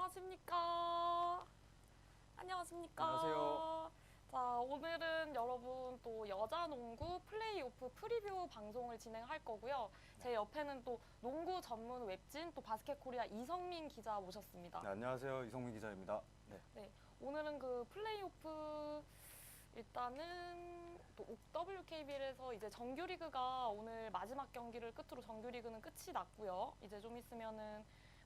안녕하십니까. 안녕하십니까. 안녕하세요. 자, 오늘은 여러분 또 여자 농구 플레이오프 프리뷰 방송을 진행할 거고요. 제 옆에는 또 농구 전문 웹진 또 바스켓코리아 이성민 기자 모셨습니다. 네, 안녕하세요. 이성민 기자입니다. 네. 네, 오늘은 그 플레이오프 일단은 또 WKBL에서 이제 정규리그가 오늘 마지막 경기를 끝으로 정규리그는 끝이 났고요. 이제 좀 있으면은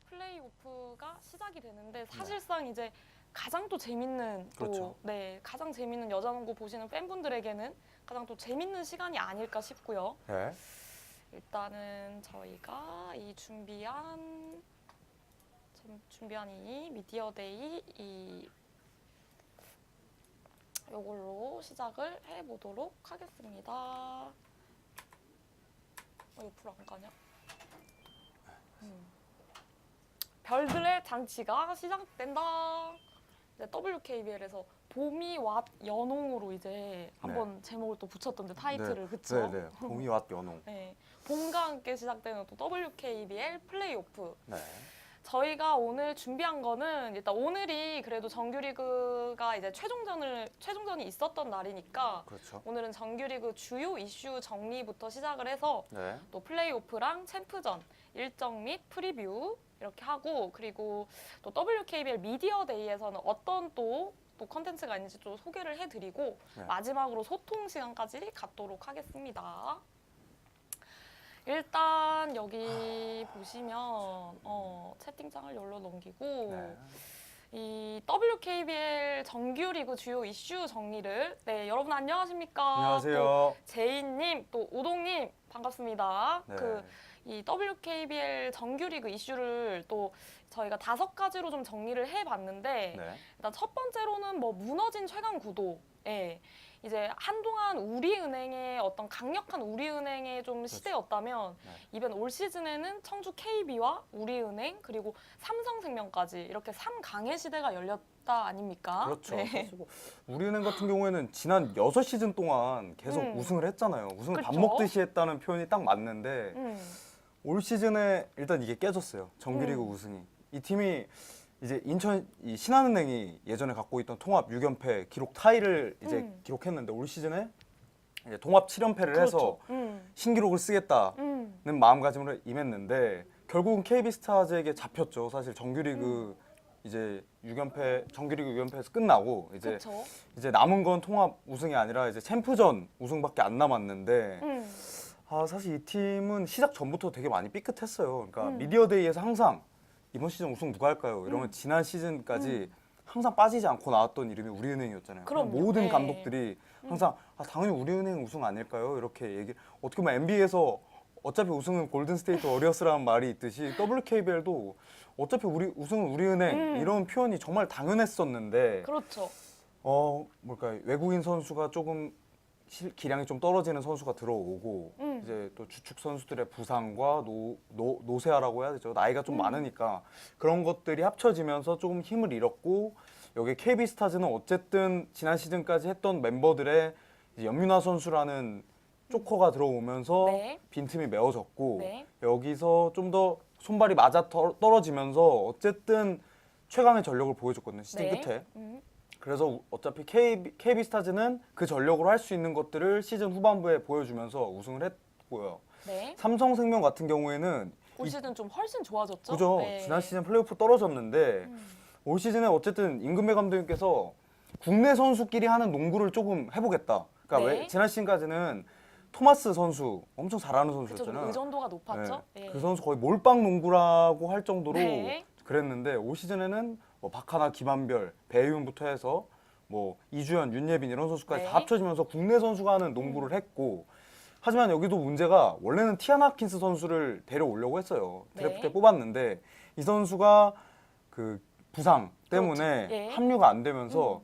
플레이오프가 시작이 되는데 사실상 이제 가장 또 재밌는 그렇죠. 가장 재밌는 여자농구 보시는 팬분들에게는 가장 또 재밌는 시간이 아닐까 싶고요. 네. 일단은 저희가 이 준비한 이 미디어데이 이 요걸로 시작을 해보도록 하겠습니다. 옆으로 안 가냐? 별들의 장치가 시작된다. 이제 WKBL에서 봄이 왓 연홍으로 이제 한번 제목을 또 붙였던데 타이틀을 그쵸? 네. 봄이 왓 연홍. 네. 봄과 함께 시작되는 또 WKBL 플레이오프. 네. 저희가 오늘 준비한 거는 일단 오늘이 그래도 정규리그가 이제 최종전이 있었던 날이니까 그렇죠. 오늘은 정규리그 주요 이슈 정리부터 시작을 해서 네. 또 플레이오프랑 챔프전 일정 및 프리뷰 이렇게 하고 그리고 또 WKBL 미디어데이에서는 어떤 또 컨텐츠가 있는지 좀 소개를 해드리고 마지막으로 소통 시간까지 갖도록 하겠습니다. 일단 여기 보시면 채팅창을 열로 넘기고 이 WKBL 정규리그 주요 이슈 정리를 여러분 안녕하십니까? 안녕하세요. 제이님 또 우동님 반갑습니다. 네. 이 WKBL 정규리그 이슈를 또 저희가 5가지로 좀 정리를 해봤는데 일단 첫 번째로는 뭐 무너진 최강 구도. 이제 한동안 우리은행의 어떤 강력한 우리은행의 좀 시대였다면 이번 올 시즌에는 청주 KB와 우리은행 그리고 삼성생명까지 이렇게 3강의 시대가 열렸다 아닙니까? 그렇죠. 뭐 우리은행 같은 경우에는 지난 6시즌 동안 계속 우승을 했잖아요. 우승을 밥 먹듯이 했다는 표현이 딱 맞는데 올 시즌에 일단 이게 깨졌어요. 정규리그 우승이. 이 팀이 이제 인천 이 신한은행이 예전에 갖고 있던 통합 6연패 기록 타이를 이제 기록했는데 올 시즌에 이제 통합 7연패를 해서 신기록을 쓰겠다는 마음가짐으로 임했는데 결국은 KB스타즈에게 잡혔죠. 사실 정규리그 이제 6연패 정규리그 6연패에서 끝나고 이제 남은 건 통합 우승이 아니라 이제 챔프전 우승밖에 안 남았는데 사실 이 팀은 시작 전부터 되게 많이 삐끗했어요. 그러니까 미디어데이에서 항상 이번 시즌 우승 누가 할까요? 이러면 지난 시즌까지 항상 빠지지 않고 나왔던 이름이 우리은행이었잖아요. 모든 감독들이 항상 당연히 우리은행 우승 아닐까요? 이렇게 얘기. 어떻게 보면 NBA에서 어차피 우승은 골든스테이트 워리어스라는 말이 있듯이 WKBL도 어차피 우승은 우리은행 이런 표현이 정말 당연했었는데 그렇죠. 외국인 선수가 조금 기량이 좀 떨어지는 선수가 들어오고 이제 또 주축 선수들의 부상과 노쇠화라고 해야 되죠. 나이가 좀 많으니까 그런 것들이 합쳐지면서 조금 힘을 잃었고 여기 KB스타즈는 어쨌든 지난 시즌까지 했던 멤버들의 이제 염윤아 선수라는 조커가 들어오면서 빈틈이 메워졌고 여기서 좀 더 손발이 맞아 떨어지면서 어쨌든 최강의 전력을 보여줬거든요. 시즌 끝에. 그래서 어차피 KB스타즈는 그 전력으로 할 수 있는 것들을 시즌 후반부에 보여주면서 우승을 했고요. 삼성생명 같은 경우에는 올 시즌 좀 훨씬 좋아졌죠? 그죠. 지난 시즌 플레이오프 떨어졌는데 올 시즌에 어쨌든 임금배 감독님께서 국내 선수끼리 하는 농구를 조금 해보겠다. 그러니까 왜 지난 시즌까지는 토마스 선수 엄청 잘하는 선수였잖아요. 의존도가 높았죠. 그 선수 거의 몰빵 농구라고 할 정도로 그랬는데 올 시즌에는 뭐 박하나, 김한별, 배윤부터 해서 뭐 이주연, 윤예빈 이런 선수까지 다 합쳐지면서 국내 선수가 하는 농구를 했고 하지만 여기도 문제가 원래는 티안 하킨스 선수를 데려오려고 했어요. 드래프트 때 뽑았는데 이 선수가 그 부상 때문에 합류가 안 되면서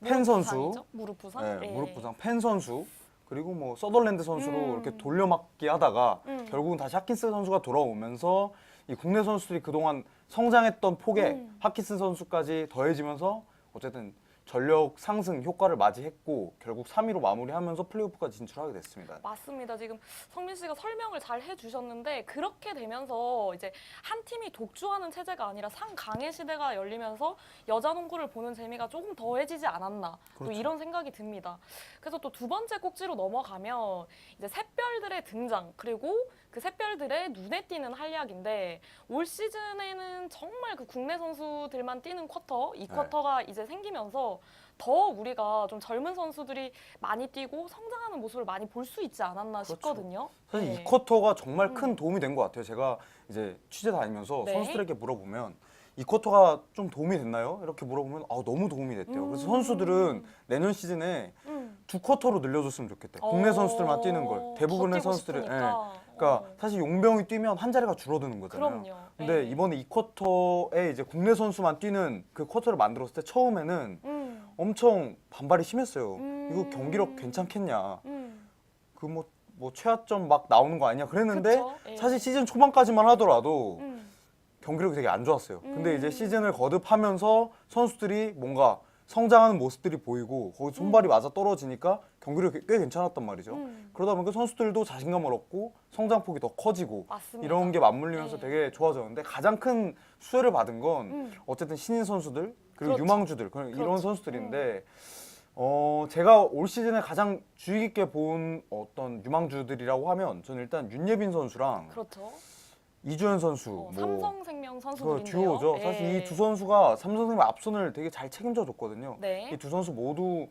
펜 선수, 무릎 부상, 무릎 부상, 펜 선수 그리고 뭐 서덜랜드 선수로 이렇게 돌려막기 하다가 결국은 다시 하킨스 선수가 돌아오면서 이 국내 선수들이 그동안 성장했던 폭에 하킨스 선수까지 더해지면서 어쨌든 전력 상승 효과를 맞이했고 결국 3위로 마무리하면서 플레이오프까지 진출하게 됐습니다. 맞습니다. 지금 성민 씨가 설명을 잘 해주셨는데 그렇게 되면서 이제 한 팀이 독주하는 체제가 아니라 상강의 시대가 열리면서 여자 농구를 보는 재미가 조금 더해지지 않았나 또 그렇죠. 이런 생각이 듭니다. 그래서 또 두 번째 꼭지로 넘어가면 이제 샛별들의 등장 그리고 그 샛별들의 눈에 띄는 활약인데 올 시즌에는 정말 그 국내 선수들만 뛰는 쿼터, 이 쿼터가 이제 생기면서 더 우리가 좀 젊은 선수들이 많이 뛰고 성장하는 모습을 많이 볼 수 있지 않았나 싶거든요. 사실 네. 이 쿼터가 정말 큰 도움이 된 것 같아요. 제가 이제 취재 다니면서 네. 선수들에게 물어보면 이 쿼터가 좀 도움이 됐나요? 이렇게 물어보면 너무 도움이 됐대요. 그래서 선수들은 내년 시즌에 두 쿼터로 늘려줬으면 좋겠대요. 국내 선수들만 뛰는 걸. 대부분의 선수들은. 그러니까 사실 용병이 뛰면 한 자리가 줄어드는 거잖아요. 그럼요. 근데 이번에 이 쿼터에 이제 국내 선수만 뛰는 그 쿼터를 만들었을 때 처음에는 엄청 반발이 심했어요. 이거 경기력 괜찮겠냐? 그 뭐 최하점 막 나오는 거 아니야? 그랬는데 그쵸? 예. 사실 시즌 초반까지만 하더라도 경기력이 되게 안 좋았어요. 근데 이제 시즌을 거듭하면서 선수들이 뭔가 성장하는 모습들이 보이고 거기 손발이 맞아 떨어지니까 경기력이 꽤 괜찮았단 말이죠. 그러다 보니까 선수들도 자신감을 얻고 성장폭이 더 커지고 맞습니다. 이런 게 맞물리면서 네. 되게 좋아졌는데 가장 큰 수혜를 받은 건 어쨌든 신인 선수들 그리고 그렇죠. 유망주들 이런 그렇죠. 선수들인데 제가 올 시즌에 가장 주의 깊게 본 어떤 유망주들이라고 하면 저는 일단 윤예빈 선수랑 그렇죠. 이주연 선수 뭐 삼성생명 그 선수들인데요. 듀오죠. 예. 사실 이 두 선수가 삼성생명 앞선을 되게 잘 책임져 줬거든요. 네. 이 두 선수 모두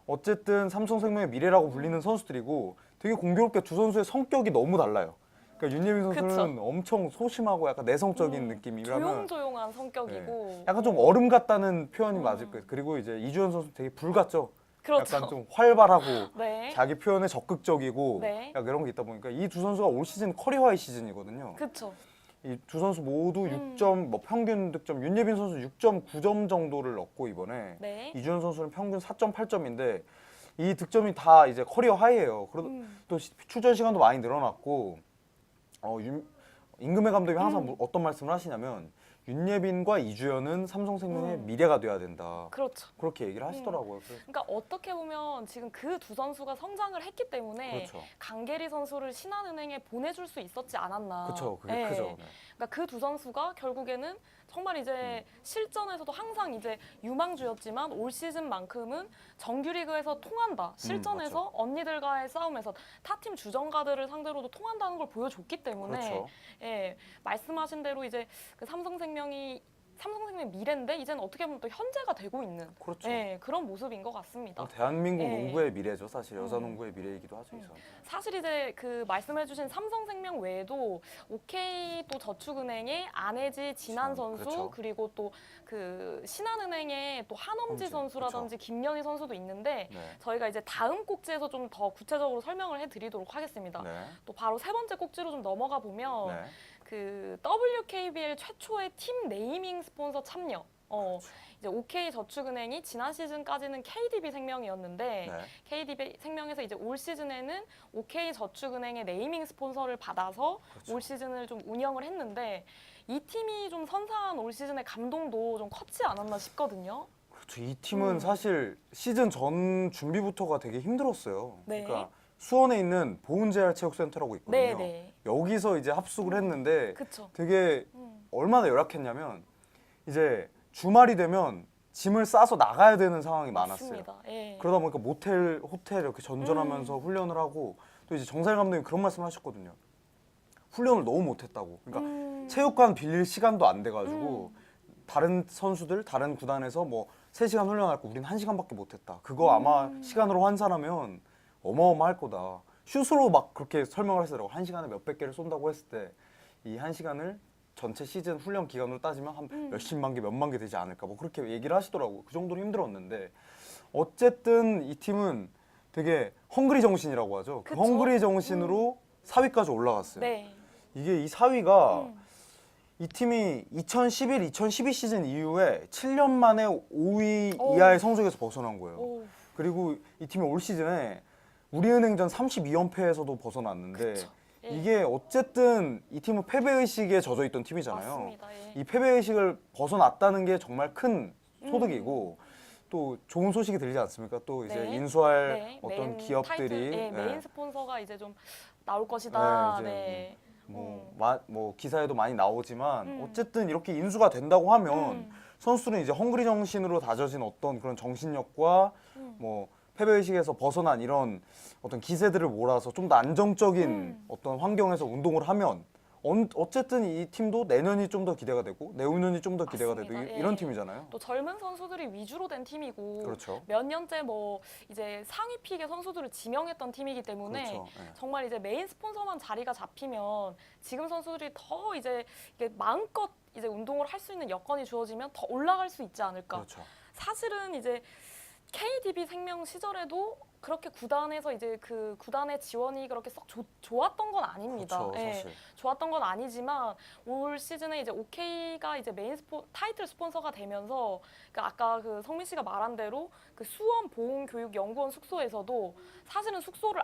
어쨌든 삼성생명의 미래라고 불리는 선수들이고 되게 공교롭게 두 선수의 성격이 너무 달라요. 그러니까 윤예빈 선수는 그쵸. 엄청 소심하고 약간 내성적인 느낌이라면 조용조용한 성격이고 약간 좀 얼음 같다는 표현이 맞을 거예요. 그리고 이제 이주연 선수 되게 불 같죠. 그렇죠. 약간 좀 활발하고 네. 자기 표현에 적극적이고 네. 약간 이런 게 있다 보니까 이 두 선수가 올 시즌 커리어 하이 시즌이거든요. 그렇죠. 이 두 선수 모두 6점 뭐 평균 득점 윤예빈 선수 6.9점 정도를 넣고 이번에 네. 이주연 선수는 평균 4.8점인데 이 득점이 다 이제 커리어 하이예요. 그리고 또 출전 시간도 많이 늘어났고 임금혜 감독이 항상 어떤 말씀을 하시냐면 윤예빈과 이주연은 삼성생명의 미래가 돼야 된다. 그렇죠. 그렇게 얘기를 하시더라고요. 그러니까 어떻게 보면 지금 그 두 선수가 성장을 했기 때문에 그렇죠. 강계리 선수를 신한은행에 보내줄 수 있었지 않았나. 그렇죠. 그게 예. 크죠. 네. 그러니까 그 두 선수가 결국에는 정말 이제 실전에서도 항상 이제 유망주였지만 올 시즌만큼은 정규리그에서 통한다. 실전에서 맞죠. 언니들과의 싸움에서 타팀 주전가들을 상대로도 통한다는 걸 보여줬기 때문에 그렇죠. 예, 말씀하신 대로 이제 그 삼성생명의 미래인데 이제는 어떻게 보면 또 현재가 되고 있는 그렇죠. 예, 그런 모습인 것 같습니다. 대한민국 예. 농구의 미래죠. 사실 여자 농구의 미래이기도 하죠. 이 선수. 사실 이제 그 말씀해주신 삼성생명 외에도 OK 또 저축은행의 안혜지 진한 선수 그렇죠. 그리고 또 그 신한은행의 또 한엄지 엄지, 선수라든지 김연희 선수도 있는데 네. 저희가 이제 다음 꼭지에서 좀 더 구체적으로 설명을 해드리도록 하겠습니다. 네. 또 바로 세 번째 꼭지로 좀 넘어가 보면 네. 그 WKBL 최초의 팀 네이밍 스폰서 참여. 이제 OK 저축은행이 지난 시즌까지는 KDB 생명이었는데 네. KDB 생명에서 이제 올 시즌에는 OK 저축은행의 네이밍 스폰서를 받아서 그렇죠. 올 시즌을 좀 운영을 했는데 이 팀이 좀 선사한 올 시즌의 감동도 좀 컸지 않았나 싶거든요. 그렇죠. 이 팀은 사실 시즌 전 준비부터가 되게 힘들었어요. 네. 그러니까 수원에 있는 보은재활체육센터라고 있거든요. 네네. 여기서 이제 합숙을 했는데 그쵸. 되게 얼마나 열악했냐면 이제 주말이 되면 짐을 싸서 나가야 되는 상황이 많았어요. 맞습니다. 예. 그러다 보니까 모텔, 호텔 이렇게 전전하면서 훈련을 하고 또 이제 정살 감독님 그런 말씀 하셨거든요. 훈련을 너무 못했다고. 그러니까 체육관 빌릴 시간도 안 돼가지고 다른 선수들, 다른 구단에서 뭐 3시간 훈련할 거 우린 1시간밖에 못했다. 그거 아마 시간으로 환산하면 어마어마할 거다. 슛으로 막 그렇게 설명을 하시더라고. 1시간에 몇백 개를 쏜다고 했을 때 이 1시간을 전체 시즌 훈련 기간으로 따지면 한 몇십만 개, 몇만 개 되지 않을까. 뭐 그렇게 얘기를 하시더라고. 그 정도로 힘들었는데 어쨌든 이 팀은 되게 헝그리 정신이라고 하죠. 그 그쵸? 헝그리 정신으로 4위까지 올라갔어요. 네. 이게 이 4위가 이 팀이 2011, 2012 시즌 이후에 7년 만에 5위 오. 이하의 성적에서 벗어난 거예요. 오. 그리고 이 팀이 올 시즌에 우리은행전 32연패에서도 벗어났는데 그쵸. 예. 이게 어쨌든 이 팀은 패배의식에 젖어 있던 팀이잖아요. 맞습니다. 예. 이 패배의식을 벗어났다는 게 정말 큰 소득이고 또 좋은 소식이 들리지 않습니까? 또 이제 네. 인수할 네, 어떤 메인 기업들이 타이틀, 네, 메인 네. 스폰서가 이제 좀 나올 것이다. 네, 네. 이제 뭐 기사에도 많이 나오지만 음. 어쨌든 이렇게 인수가 된다고 하면 음. 선수들은 이제 헝그리 정신으로 다져진 어떤 그런 정신력과 뭐 패배의식에서 벗어난 이런 어떤 기세들을 몰아서 좀 더 안정적인 어떤 환경에서 운동을 하면 어쨌든 이 팀도 내년이 좀 더 기대가 되고 내후년이 좀 더 기대가 되고 맞습니다. 이런 예. 팀이잖아요. 또 젊은 선수들이 위주로 된 팀이고 그렇죠. 몇 년째 뭐 이제 상위 픽의 선수들을 지명했던 팀이기 때문에 그렇죠. 예. 정말 이제 메인 스폰서만 자리가 잡히면 지금 선수들이 더 이제 이게 마음껏 이제 운동을 할 수 있는 여건이 주어지면 더 올라갈 수 있지 않을까. 그렇죠. 사실은 이제 KDB 생명 시절에도 그렇게 구단에서 이제 그 구단의 지원이 그렇게 썩 좋았던 건 아닙니다. 그렇죠, 예, 사실. 좋았던 건 아니지만 올 시즌에 이제 OK가 이제 메인 타이틀 스폰서가 되면서 그 아까 그 성민 씨가 말한 대로 그 수원 보훈교육연구원 숙소에서도 사실은 숙소를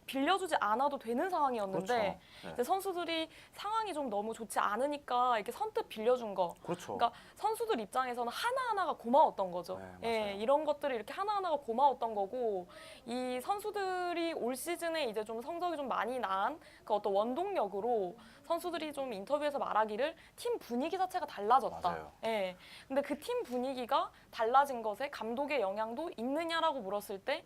빌려주지 않아도 되는 상황이었는데 그렇죠. 네. 이제 선수들이 상황이 좀 너무 좋지 않으니까 이렇게 선뜻 빌려준 거. 그렇죠. 그러니까 선수들 입장에서는 하나하나가 고마웠던 거죠. 네, 예, 맞아요. 이런 것들이 이렇게 하나하나가 고마웠던 거고 이 선수들이 올 시즌에 이제 좀 성적이 좀 많이 난 그 어떤 원동력으로 선수들이 좀 인터뷰에서 말하기를 팀 분위기 자체가 달라졌다. 맞아요. 예. 근데 그 팀 분위기가 달라진 것에 감독의 영향도 있느냐라고 물었을 때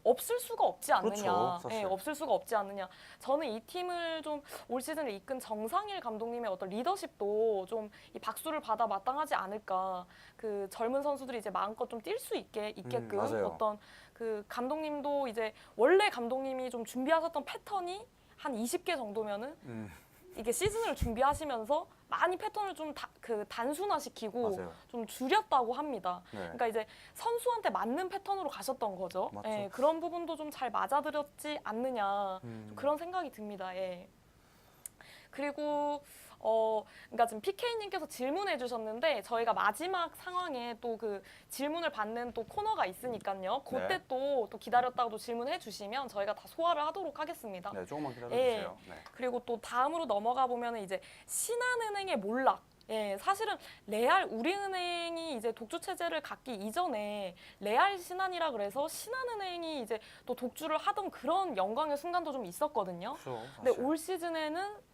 없을 수가 없지 않느냐. 그렇죠, 사실. 예, 없을 수가 없지 않느냐. 저는 이 팀을 좀 올 시즌을 이끈 정상일 감독님의 어떤 리더십도 좀 이 박수를 받아 마땅하지 않을까. 그 젊은 선수들이 이제 마음껏 좀 뛸 수 있게끔 맞아요. 어떤 그 감독님도 이제 원래 감독님이 좀 준비하셨던 패턴이 한 20개 정도면은 이게 시즌을 준비하시면서 많이 패턴을 좀 단순화시키고 맞아요. 좀 줄였다고 합니다. 네. 그러니까 이제 선수한테 맞는 패턴으로 가셨던 거죠. 맞죠. 예, 그런 부분도 좀 잘 맞아들였지 않느냐 좀 그런 생각이 듭니다. 예. 그리고 그러니까 지금 PK님께서 질문해 주셨는데 저희가 마지막 상황에 또 그 질문을 받는 또 코너가 있으니까요. 그때 네. 또 기다렸다가도 질문해 주시면 저희가 다 소화를 하도록 하겠습니다. 네, 조금만 기다려주세요. 네. 그리고 또 다음으로 넘어가 보면은 이제 신한은행의 몰락. 예, 사실은 레알 우리은행이 이제 독주 체제를 갖기 이전에 레알 신한이라 그래서 신한은행이 이제 또 독주를 하던 그런 영광의 순간도 좀 있었거든요. 그렇죠, 근데 사실. 올 시즌에는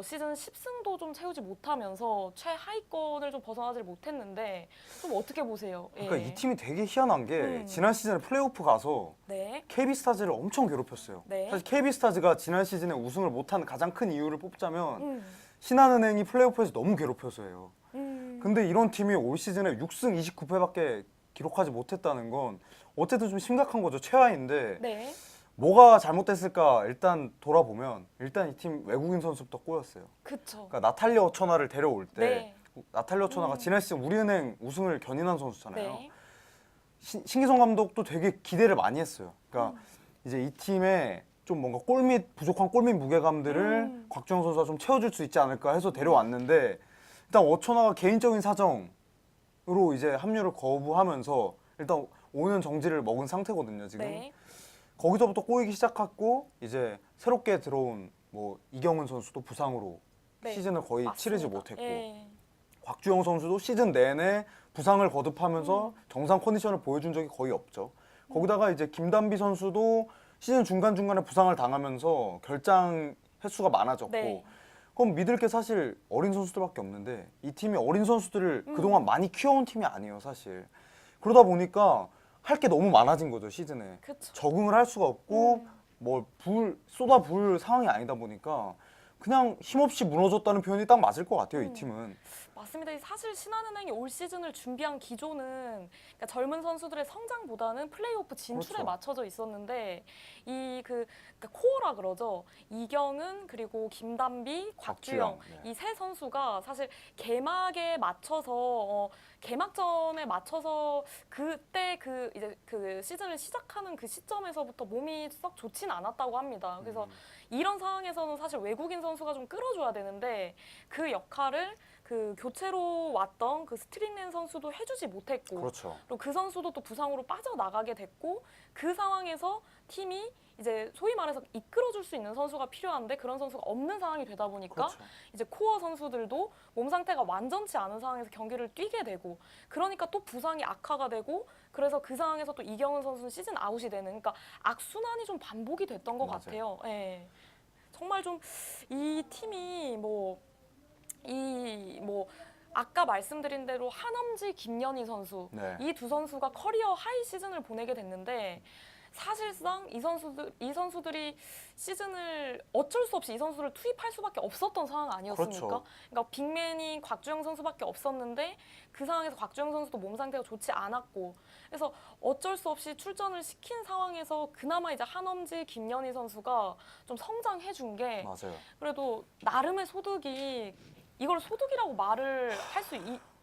시즌 10승도 좀 채우지 못하면서 최하위권을 좀 벗어나질 못했는데 좀 어떻게 보세요? 예. 그러니까 이 팀이 되게 희한한 게 지난 시즌에 플레이오프 가서 네. KB스타즈를 엄청 괴롭혔어요. 네. 사실 KB스타즈가 지난 시즌에 우승을 못한 가장 큰 이유를 뽑자면 음. 신한은행이 플레이오프에서 너무 괴롭혀서예요. 음. 근데 이런 팀이 올 시즌에 6승 29패밖에 기록하지 못했다는 건 어쨌든 좀 심각한 거죠. 최하위인데 네. 뭐가 잘못됐을까 일단 돌아보면 일단 이 팀 외국인 선수부터 꼬였어요. 그쵸. 그러니까 나탈리아 오초나를 데려올 때 네. 나탈리아 오초나가 지난 시즌 우리은행 우승을 견인한 선수잖아요. 네. 신기성 감독도 되게 기대를 많이 했어요. 그러니까 이제 이 팀에 좀 뭔가 부족한 골밑 무게감들을 곽주영 선수가 좀 채워줄 수 있지 않을까 해서 데려왔는데 일단 오초나가 개인적인 사정으로 이제 합류를 거부하면서 일단 5년 정지를 먹은 상태거든요, 지금. 네. 거기서부터 꼬이기 시작했고 이제 새롭게 들어온 뭐 이경은 선수도 부상으로 네. 시즌을 거의 맞습니다. 치르지 못했고 예. 곽주영 선수도 시즌 내내 부상을 거듭하면서 정상 컨디션을 보여준 적이 거의 없죠. 거기다가 이제 김단비 선수도 시즌 중간중간에 부상을 당하면서 결장 횟수가 많아졌고 네. 그럼 믿을 게 사실 어린 선수들밖에 없는데 이 팀이 어린 선수들을 그동안 많이 키워온 팀이 아니에요, 사실. 그러다 보니까 할 게 너무 많아진 거죠, 시즌에. 그쵸. 적응을 할 수가 없고 뭐 쏟아 부을 상황이 아니다 보니까 그냥 힘없이 무너졌다는 표현이 딱 맞을 것 같아요, 이 팀은. 맞습니다. 사실 신한은행이 올 시즌을 준비한 기조는 그러니까 젊은 선수들의 성장보다는 플레이오프 진출에 그렇죠. 맞춰져 있었는데 그러니까 코어라 그러죠. 이경은 그리고 김단비, 곽주영 곽주영, 네. 이 세 선수가 사실 개막에 맞춰서 개막전에 맞춰서 그때 이제 그 시즌을 시작하는 그 시점에서부터 몸이 썩 좋진 않았다고 합니다. 그래서 이런 상황에서는 사실 외국인 선수가 좀 끌어줘야 되는데 그 역할을 그 교체로 왔던 그 스트링맨 선수도 해주지 못했고, 그렇죠. 그리고 그 선수도 또 부상으로 빠져나가게 됐고, 그 상황에서 팀이 이제 소위 말해서 이끌어줄 수 있는 선수가 필요한데 그런 선수가 없는 상황이 되다 보니까 그렇죠. 이제 코어 선수들도 몸 상태가 완전치 않은 상황에서 경기를 뛰게 되고, 그러니까 또 부상이 악화가 되고, 그래서 그 상황에서 또 이경은 선수는 시즌 아웃이 되는, 그러니까 악순환이 좀 반복이 됐던 것 맞아요. 같아요. 예. 정말 좀 이 팀이 아까 말씀드린 대로 한엄지, 김연희 선수, 네. 이 두 선수가 커리어 하이 시즌을 보내게 됐는데, 사실상 이 선수들이 시즌을 어쩔 수 없이 이 선수를 투입할 수밖에 없었던 상황 아니었습니까? 그렇죠. 그러니까 빅맨이 곽주영 선수밖에 없었는데 그 상황에서 곽주영 선수도 몸 상태가 좋지 않았고, 그래서 어쩔 수 없이 출전을 시킨 상황에서 그나마 이제 한엄지, 김연희 선수가 좀 성장해 준 게, 맞아요. 그래도 나름의 소득이, 이걸 소득이라고 말을 할 수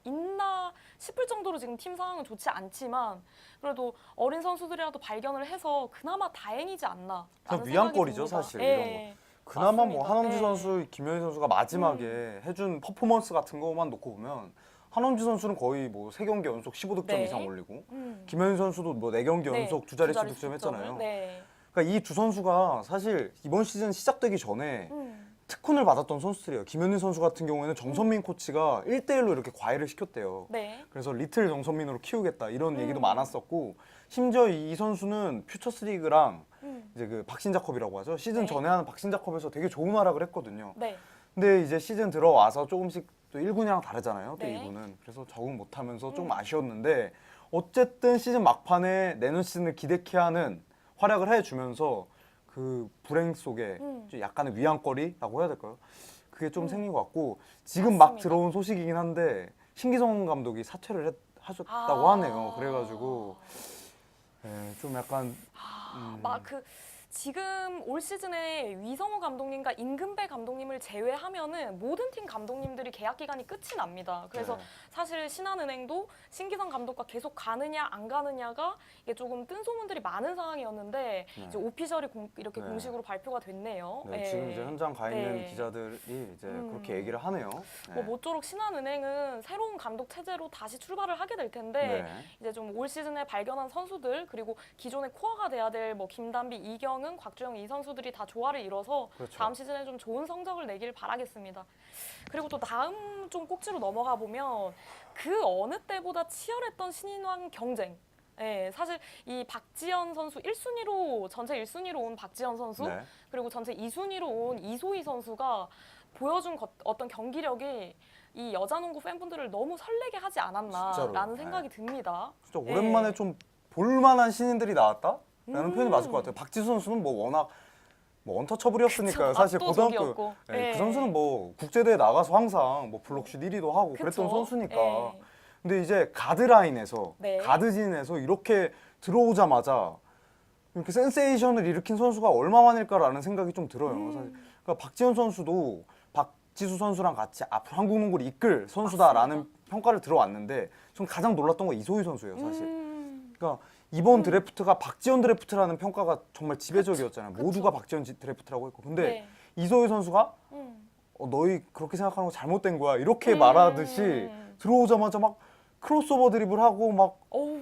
있나 싶을 정도로 지금 팀 상황은 좋지 않지만, 그래도 어린 선수들이라도 발견을 해서 그나마 다행이지 않나. 그냥 위안거리죠, 사실. 이런 거. 그나마 뭐 맞습니다. 한엄지 예. 선수, 김연희 선수가 마지막에 해준 퍼포먼스 같은 거만 놓고 보면 한엄지 선수는 거의 뭐 3경기 연속 15득점 네. 이상 올리고 김연희 선수도 뭐 4경기 연속 두 자릿수 득점 했잖아요. 네. 그러니까 이 두 선수가 사실 이번 시즌 시작되기 전에 특훈을 받았던 선수들이에요. 김연희 선수 같은 경우에는 정선민 코치가 1대1로 이렇게 과외를 시켰대요. 네. 그래서 리틀 정선민으로 키우겠다 이런 얘기도 많았었고, 심지어 이 선수는 퓨처스리그랑 이제 그 박신자컵이라고 하죠. 시즌 네. 전에 하는 박신자컵에서 되게 좋은 활약을 했거든요. 네. 근데 이제 시즌 들어와서 조금씩 또 1군이랑 다르잖아요. 또 네. 2군은. 그래서 적응 못하면서 좀 아쉬웠는데, 어쨌든 시즌 막판에 내년 시즌을 기대케 하는 활약을 해주면서 그 불행 속에 좀 약간의 위안거리라고 해야 될까요? 그게 좀 생긴 것 같고, 지금 막 맞습니다. 들어온 소식이긴 한데 신기성 감독이 사퇴를 하셨다고 하네요. 그래가지고 좀 약간 지금 올 시즌에 위성우 감독님과 임금배 감독님을 제외하면은 모든 팀 감독님들이 계약 기간이 끝이 납니다. 그래서 네. 사실 신한은행도 신기성 감독과 계속 가느냐 안 가느냐가 이게 조금 뜬 소문들이 많은 상황이었는데 이제 오피셜이 이렇게 네. 공식으로 발표가 됐네요. 네, 예. 지금 이제 현장 가 있는 네. 기자들이 이제 그렇게 얘기를 하네요. 네. 뭐 모쪼록 신한은행은 새로운 감독 체제로 다시 출발을 하게 될 텐데 네. 이제 좀 올 시즌에 발견한 선수들, 그리고 기존의 코어가 돼야 될 뭐 김단비, 이경은, 곽주영 이 선수들이 다 조화를 이뤄서 그렇죠. 다음 시즌에 좀 좋은 성적을 내길 바라겠습니다. 그리고 또 다음 좀 꼭지로 넘어가 보면 그 어느 때보다 치열했던 신인왕 경쟁. 예, 사실 이 박지현 선수 1순위로 전체 1순위로 온 박지현 선수, 네. 그리고 전체 2순위로 온 이소희 선수가 보여준 어떤 경기력이 이 여자농구 팬분들을 너무 설레게 하지 않았나라는 진짜로요. 생각이 듭니다. 진짜 오랜만에 좀 볼만한 신인들이 나왔다라는 표현이 맞을 것 음. 같아요. 박지수 선수는 뭐 워낙 뭐 언터처블이었으니까요. 그쵸, 사실 압도적이었고. 네, 예. 그 선수는 뭐 국제대회 나가서 항상 뭐 블록슛 1위도 하고 그쵸? 그랬던 선수니까. 예. 근데 이제 가드라인에서 네. 가드진에서 이렇게 들어오자마자 이렇게 센세이션을 일으킨 선수가 얼마만일까라는 생각이 좀 들어요. 사실. 그러니까 박지현 선수도 박지수 선수랑 같이 앞으로 한국 농구를 이끌 선수다라는 맞습니다. 평가를 들어왔는데, 전 가장 놀랐던 건 이소희 선수예요, 사실. 음. 그러니까 이번 드래프트가 박지원 드래프트라는 평가가 정말 지배적이었잖아요. 그쵸. 모두가 박지원 드래프트라고 했고, 근데 네. 이소희 선수가 너희 그렇게 생각하는 거 잘못된 거야 이렇게 말하듯이 들어오자마자 막 크로스오버 드리블하고 막 어우.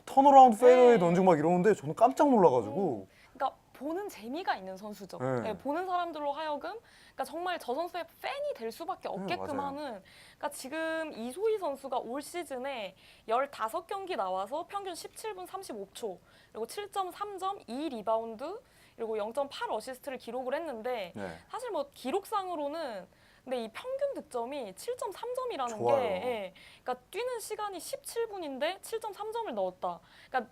턴어라운드 페이더웨이 네. 던지고 막 이러는데 저는 깜짝 놀라가지고. 그러니까 보는 재미가 있는 선수죠. 네. 예, 보는 사람들로 하여금 그러니까 정말 저 선수의 팬이 될 수밖에 없게끔 맞아요. 하는. 그러니까 지금 이소희 선수가 올 시즌에 15경기 나와서 평균 17분 35초, 그리고 7.3점, 2리바운드, 그리고 0.8 어시스트를 기록을 했는데, 네. 사실 뭐 기록상으로는 근데 이 평균 득점이 7.3점이라는 좋아요. 게, 그러니까 뛰는 시간이 17분인데 7.3점을 넣었다. 그러니까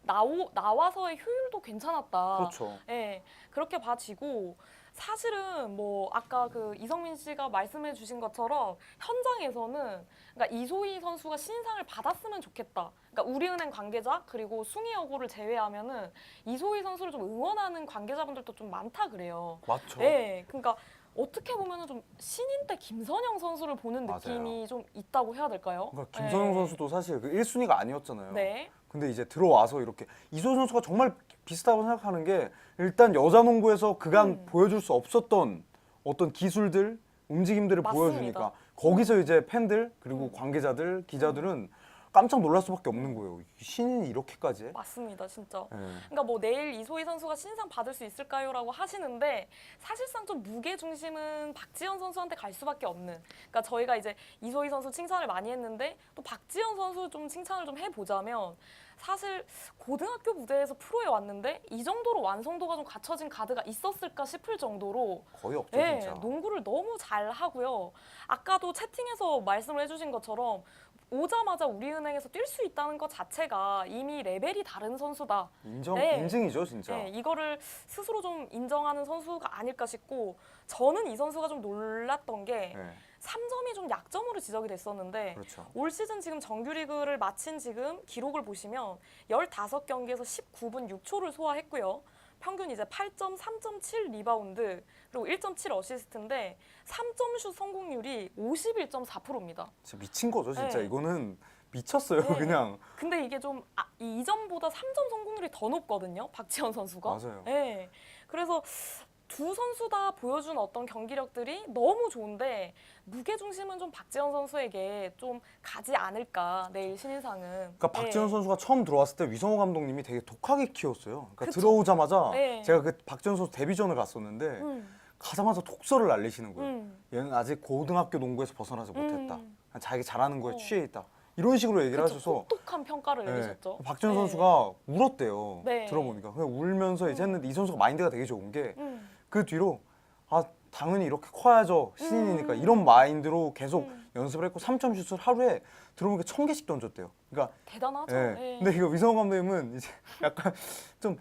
나와서의 효율도 괜찮았다. 그렇죠. 예, 그렇게 봐지고, 사실은 뭐 아까 그 이성민 씨가 말씀해 주신 것처럼 현장에서는 그러니까 이소희 선수가 신인상을 받았으면 좋겠다. 그러니까 우리은행 관계자 그리고 숭이여고를 제외하면은 이소희 선수를 좀 응원하는 관계자분들도 좀 많다 그래요. 맞죠. 네, 그러니까 어떻게 보면은 좀 신인 때 김선영 선수를 보는 맞아요. 느낌이 좀 있다고 해야 될까요? 그러니까 김선영 네. 선수도 사실 그 1순위가 아니었잖아요. 네. 근데 이제 들어와서 이렇게 이소희 선수가 정말 비슷하다고 생각하는 게, 일단 여자 농구에서 그간 보여줄 수 없었던 어떤 기술들, 움직임들을 맞습니다. 보여주니까 거기서 이제 팬들 그리고 관계자들, 기자들은 깜짝 놀랄 수밖에 없는 거예요. 신인이 이렇게까지 해? 맞습니다, 진짜. 네. 그러니까 뭐 내일 이소희 선수가 신인상 받을 수 있을까요?라고 하시는데 사실상 좀 무게 중심은 박지현 선수한테 갈 수밖에 없는. 그러니까 저희가 이제 이소희 선수 칭찬을 많이 했는데 또 박지현 선수 좀 칭찬을 좀 해보자면 사실 고등학교 무대에서 프로에 왔는데 이 정도로 완성도가 좀 갖춰진 가드가 있었을까 싶을 정도로 거의 없죠, 네, 진짜. 농구를 너무 잘 하고요. 아까도 채팅에서 말씀을 해주신 것처럼 오자마자 우리은행에서 뛸 수 있다는 것 자체가 이미 레벨이 다른 선수다. 인증이죠, 진짜. 네, 이거를 스스로 좀 인정하는 선수가 아닐까 싶고 저는 이 선수가 좀 놀랐던 게 네. 3점이 좀 약점으로 지적이 됐었는데 그렇죠. 올 시즌 지금 정규리그를 마친 지금 기록을 보시면 15경기에서 19분 6초를 소화했고요. 평균 이제 8점, 3.7 리바운드, 그리고 1.7 어시스트인데 3점 슛 성공률이 51.4%입니다. 진짜 미친 거죠, 진짜. 네. 이거는 미쳤어요, 네. 그냥. 근데 이게 좀 이전보다 3점 성공률이 더 높거든요. 박지현 선수가. 맞아요. 네. 그래서 두 선수 다 보여준 어떤 경기력들이 너무 좋은데 무게중심은 좀 박지현 선수에게 좀 가지 않을까, 내일 신인상은. 그러니까 박지현 선수가 처음 들어왔을 때 위성호 감독님이 되게 독하게 키웠어요. 그러니까 그쵸? 들어오자마자 네. 제가 그 박지현 선수 데뷔전을 갔었는데 가자마자 독설을 날리시는 거예요. 얘는 아직 고등학교 농구에서 벗어나지 못했다. 자기 잘하는 거에 취해 있다. 이런 식으로 얘기를 그쵸, 하셔서 똑똑한 평가를 네. 내리셨죠. 박지현 네. 선수가 울었대요. 네. 들어보니까 그냥 울면서 이제 했는데 이 선수가 마인드가 되게 좋은 게 그 뒤로 당연히 이렇게 커야죠, 신인이니까 이런 마인드로 계속 연습을 했고 3점 슛을 하루에 들어보니까 1000개씩 던졌대요. 그러니까 대단하죠. 예. 네. 근데 이거 위성호 감독님은 이제 약간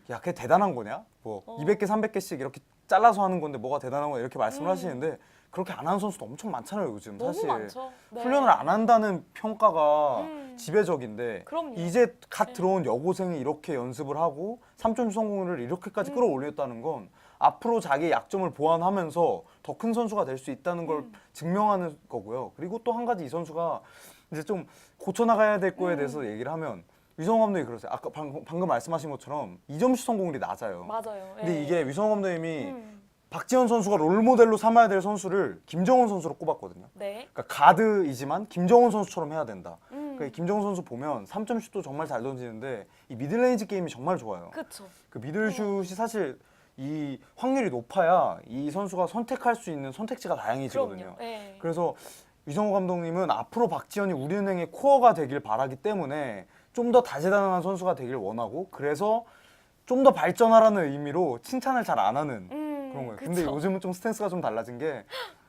야, 그게 대단한 거냐? 뭐 200개, 300개씩 이렇게 잘라서 하는 건데 뭐가 대단한 거야? 이렇게 말씀을 하시는데 그렇게 안 하는 선수도 엄청 많잖아요, 요즘 너무 사실. 많죠. 네. 훈련을 안 한다는 평가가 지배적인데 그럼요. 이제 갓 들어온 여고생이 이렇게 연습을 하고 3점 성공률을 이렇게까지 끌어올렸다는 건 앞으로 자기의 약점을 보완하면서 더 큰 선수가 될 수 있다는 걸 증명하는 거고요. 그리고 또 한 가지 이 선수가 이제 좀 고쳐나가야 될 거에 대해서 얘기를 하면 위성호 감독이 그러세요. 아까 방금 말씀하신 것처럼 2점슛 성공률이 낮아요. 맞아요. 근데 예. 이게 위성호 감독님이 박지현 선수가 롤모델로 삼아야 될 선수를 김정은 선수로 꼽았거든요. 네. 그러니까 가드이지만 김정은 선수처럼 해야 된다. 그러니까 이 김정은 선수 보면 3점 슛도 정말 잘 던지는데 이 미들레인지 게임이 정말 좋아요. 그렇죠. 그 미들슛이 사실 이 확률이 높아야 이 선수가 선택할 수 있는 선택지가 다양해지거든요. 그럼요. 예. 그래서 위성호 감독님은 앞으로 박지현이 우리은행의 코어가 되길 바라기 때문에 좀 더 다재다능한 선수가 되길 원하고 그래서 좀 더 발전하라는 의미로 칭찬을 잘 안 하는 그런 거예요. 근데 그쵸. 요즘은 좀 스탠스가 좀 달라진 게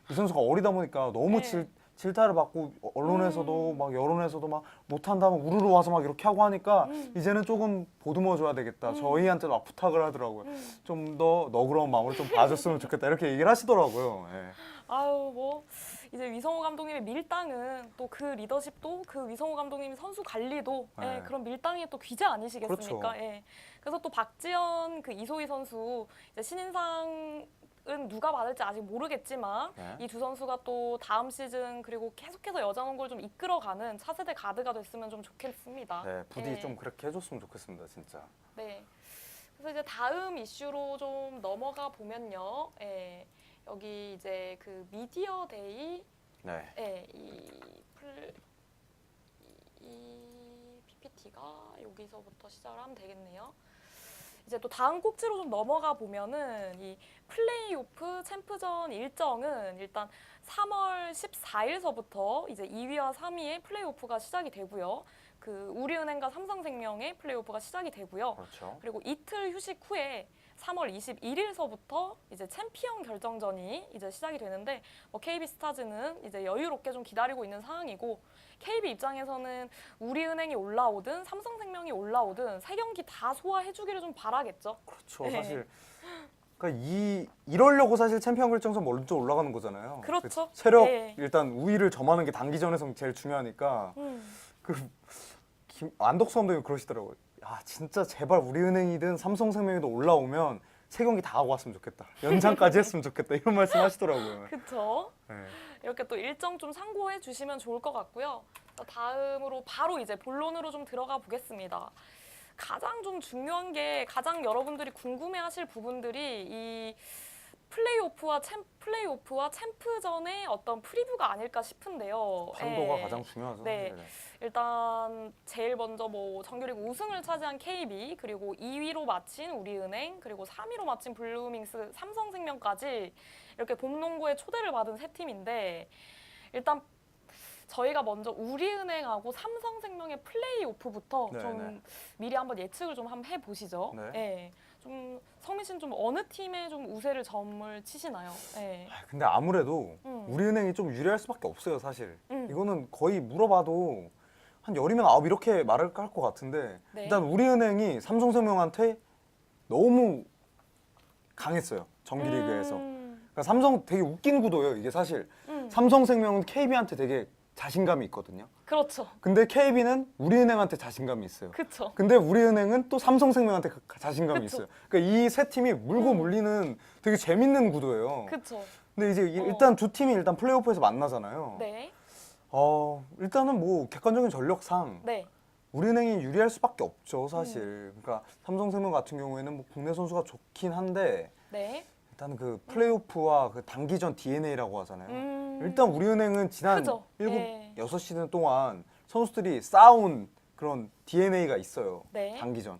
이 선수가 어리다 보니까 너무 네. 질타를 받고 언론에서도 막 여론에서도 막 못한다 막 우르르 와서 막 이렇게 하고 하니까 이제는 조금 보듬어 줘야 되겠다. 저희한테도 막 부탁을 하더라고요. 좀 더 너그러운 마음으로 좀 봐줬으면 좋겠다. 이렇게 얘기를 하시더라고요. 예. 아유 뭐 이제 위성호 감독님의 밀당은 또 그 리더십도 그 위성호 감독님의 선수 관리도 네. 예, 그런 밀당의 또 귀재 아니시겠습니까? 그렇죠. 예. 그래서 또 박지현 그 이소희 선수 이제 신인상은 누가 받을지 아직 모르겠지만 네. 이 두 선수가 또 다음 시즌 그리고 계속해서 여자 농구를 좀 이끌어가는 차세대 가드가 됐으면 좀 좋겠습니다. 네, 부디 예. 좀 그렇게 해줬으면 좋겠습니다, 진짜. 네. 그래서 이제 다음 이슈로 좀 넘어가 보면요. 예. 여기 이제 그 미디어 데이 네. 예, 이 PPT가 여기서부터 시작을 하면 되겠네요. 이제 또 다음 꼭지로 좀 넘어가 보면은 이 플레이오프 챔프전 일정은 일단 3월 14일서부터 이제 2위와 3위의 플레이오프가 시작이 되고요. 그 우리은행과 삼성생명의 플레이오프가 시작이 되고요. 그렇죠. 그리고 이틀 휴식 후에 3월 21일서부터 이제 챔피언 결정전이 이제 시작이 되는데 KB 스타즈는 이제 여유롭게 좀 기다리고 있는 상황이고 KB 입장에서는 우리은행이 올라오든 삼성생명이 올라오든 세 경기 다 소화해주기를 좀 바라겠죠. 그렇죠. 네. 사실 그러니까 이러려고 사실 챔피언 결정전 먼저 올라가는 거잖아요. 그렇죠. 그 체력 네. 일단 우위를 점하는 게 단기전에서 제일 중요하니까 그 안덕수 감독님 그러시더라고요. 야 진짜 제발 우리은행이든 삼성생명이든 올라오면 세 경기 다 하고 왔으면 좋겠다. 연장까지 했으면 좋겠다. 이런 말씀 하시더라고요. 그렇죠. 네. 이렇게 또 일정 좀 참고해 주시면 좋을 것 같고요. 다음으로 바로 이제 본론으로 좀 들어가 보겠습니다. 가장 좀 중요한 게 가장 여러분들이 궁금해하실 부분들이 이 플레이오프와 챔프전의 어떤 프리뷰가 아닐까 싶은데요. 판도가 예. 가장 중요하죠. 네. 일단 제일 먼저 뭐 정규리그 우승을 차지한 KB, 그리고 2위로 마친 우리은행, 그리고 3위로 마친 블루밍스, 삼성생명까지 이렇게 봄농구에 초대를 받은 세 팀인데, 일단 저희가 먼저 우리은행하고 삼성생명의 플레이오프부터 네, 좀 네. 미리 한번 예측을 좀 한번 해보시죠. 네. 예. 좀 성민 씨는 좀 어느 팀에 좀 우세를 점을 치시나요? 예. 근데 아무래도 우리은행이 좀 유리할 수밖에 없어요, 사실. 이거는 거의 물어봐도 한 열이면 아홉 이렇게 말을 할 것 같은데 네. 일단 우리은행이 삼성생명한테 너무 강했어요, 정규리그에서. 그러니까 삼성 되게 웃긴 구도예요, 이게 사실. 삼성생명은 KB한테 되게 자신감이 있거든요. 그렇죠. 근데 KB는 우리은행한테 자신감이 있어요. 그쵸. 근데 우리은행은 또 삼성생명한테 자신감이 그쵸. 있어요. 그러니까 이 세 팀이 물고 물리는 되게 재밌는 구도예요. 그쵸. 근데 이제 일단 두 팀이 일단 플레이오프에서 만나잖아요. 네. 일단은 뭐 객관적인 전력상 네. 우리은행이 유리할 수밖에 없죠, 사실. 그러니까 삼성생명 같은 경우에는 뭐 국내 선수가 좋긴 한데 네. 일단 그 플레이오프와 그 단기전 DNA라고 하잖아요. 일단 우리은행은 지난 그죠. 6시즌 동안 선수들이 쌓아온 그런 DNA가 있어요. 네. 단기전.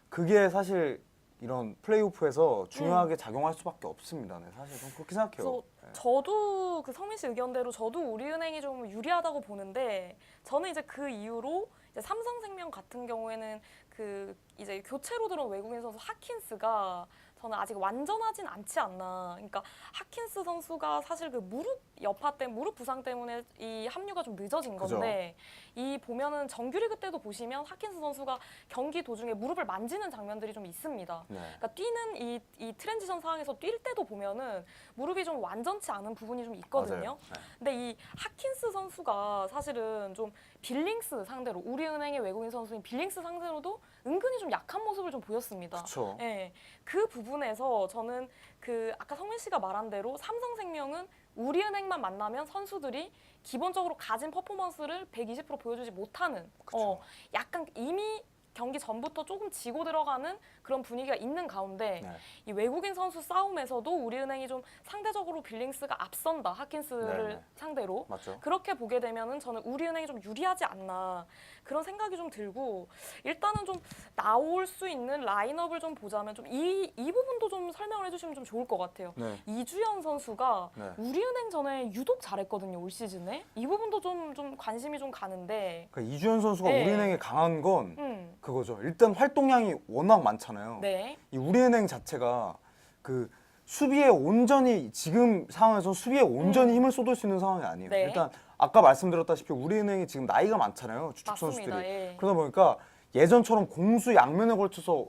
그게 사실 이런 플레이오프에서 중요하게 작용할 수밖에 없습니다. 네, 사실 저는 그렇게 생각해요. 네. 저도 그 성민 씨 의견대로 저도 우리은행이 좀 유리하다고 보는데, 저는 이제 그 이후로 이제 삼성생명 같은 경우에는 그 이제 교체로 들어온 외국인 선수 하킨스가 저는 아직 완전하진 않지 않나. 그러니까 하킨스 선수가 사실 그 무릎 부상 때문에 이 합류가 좀 늦어진 건데, 이 보면은 정규리그 때도 보시면 하킨스 선수가 경기 도중에 무릎을 만지는 장면들이 좀 있습니다. 네. 그러니까 뛰는 이 트랜지션 상황에서 뛸 때도 보면은 무릎이 좀 완전치 않은 부분이 좀 있거든요. 맞아요. 네. 근데 이 하킨스 선수가 사실은 좀 빌링스 상대로, 우리은행의 외국인 선수인 빌링스 상대로도 은근히 좀 약한 모습을 좀 보였습니다. 그렇죠. 예, 그 부분에서 저는 그 아까 성민 씨가 말한 대로 삼성생명은 우리은행만 만나면 선수들이 기본적으로 가진 퍼포먼스를 120% 보여주지 못하는, 그쵸. 약간 이미 경기 전부터 조금 지고 들어가는 그런 분위기가 있는 가운데, 네. 이 외국인 선수 싸움에서도 우리은행이 좀 상대적으로 빌링스가 앞선다, 하킨스를 네네. 상대로. 맞죠. 그렇게 보게 되면은 저는 우리은행이 좀 유리하지 않나, 그런 생각이 좀 들고, 일단은 좀 나올 수 있는 라인업을 좀 보자면 좀 이 부분도 좀 설명을 해주시면 좀 좋을 것 같아요. 네. 이주연 선수가 네. 우리은행 전에 유독 잘했거든요, 올 시즌에. 이 부분도 좀 관심이 좀 가는데. 그러니까 이주연 선수가 네. 우리은행에 강한 건 음. 그거죠. 일단 활동량이 워낙 많잖아요. 네. 이 우리은행 자체가 그 수비에 온전히 지금 상황에서 수비에 온전히 힘을 쏟을 수 있는 상황이 아니에요. 네. 일단 아까 말씀드렸다시피 우리은행이 지금 나이가 많잖아요. 주축 맞습니다. 선수들이. 예. 그러다 보니까 예전처럼 공수 양면에 걸쳐서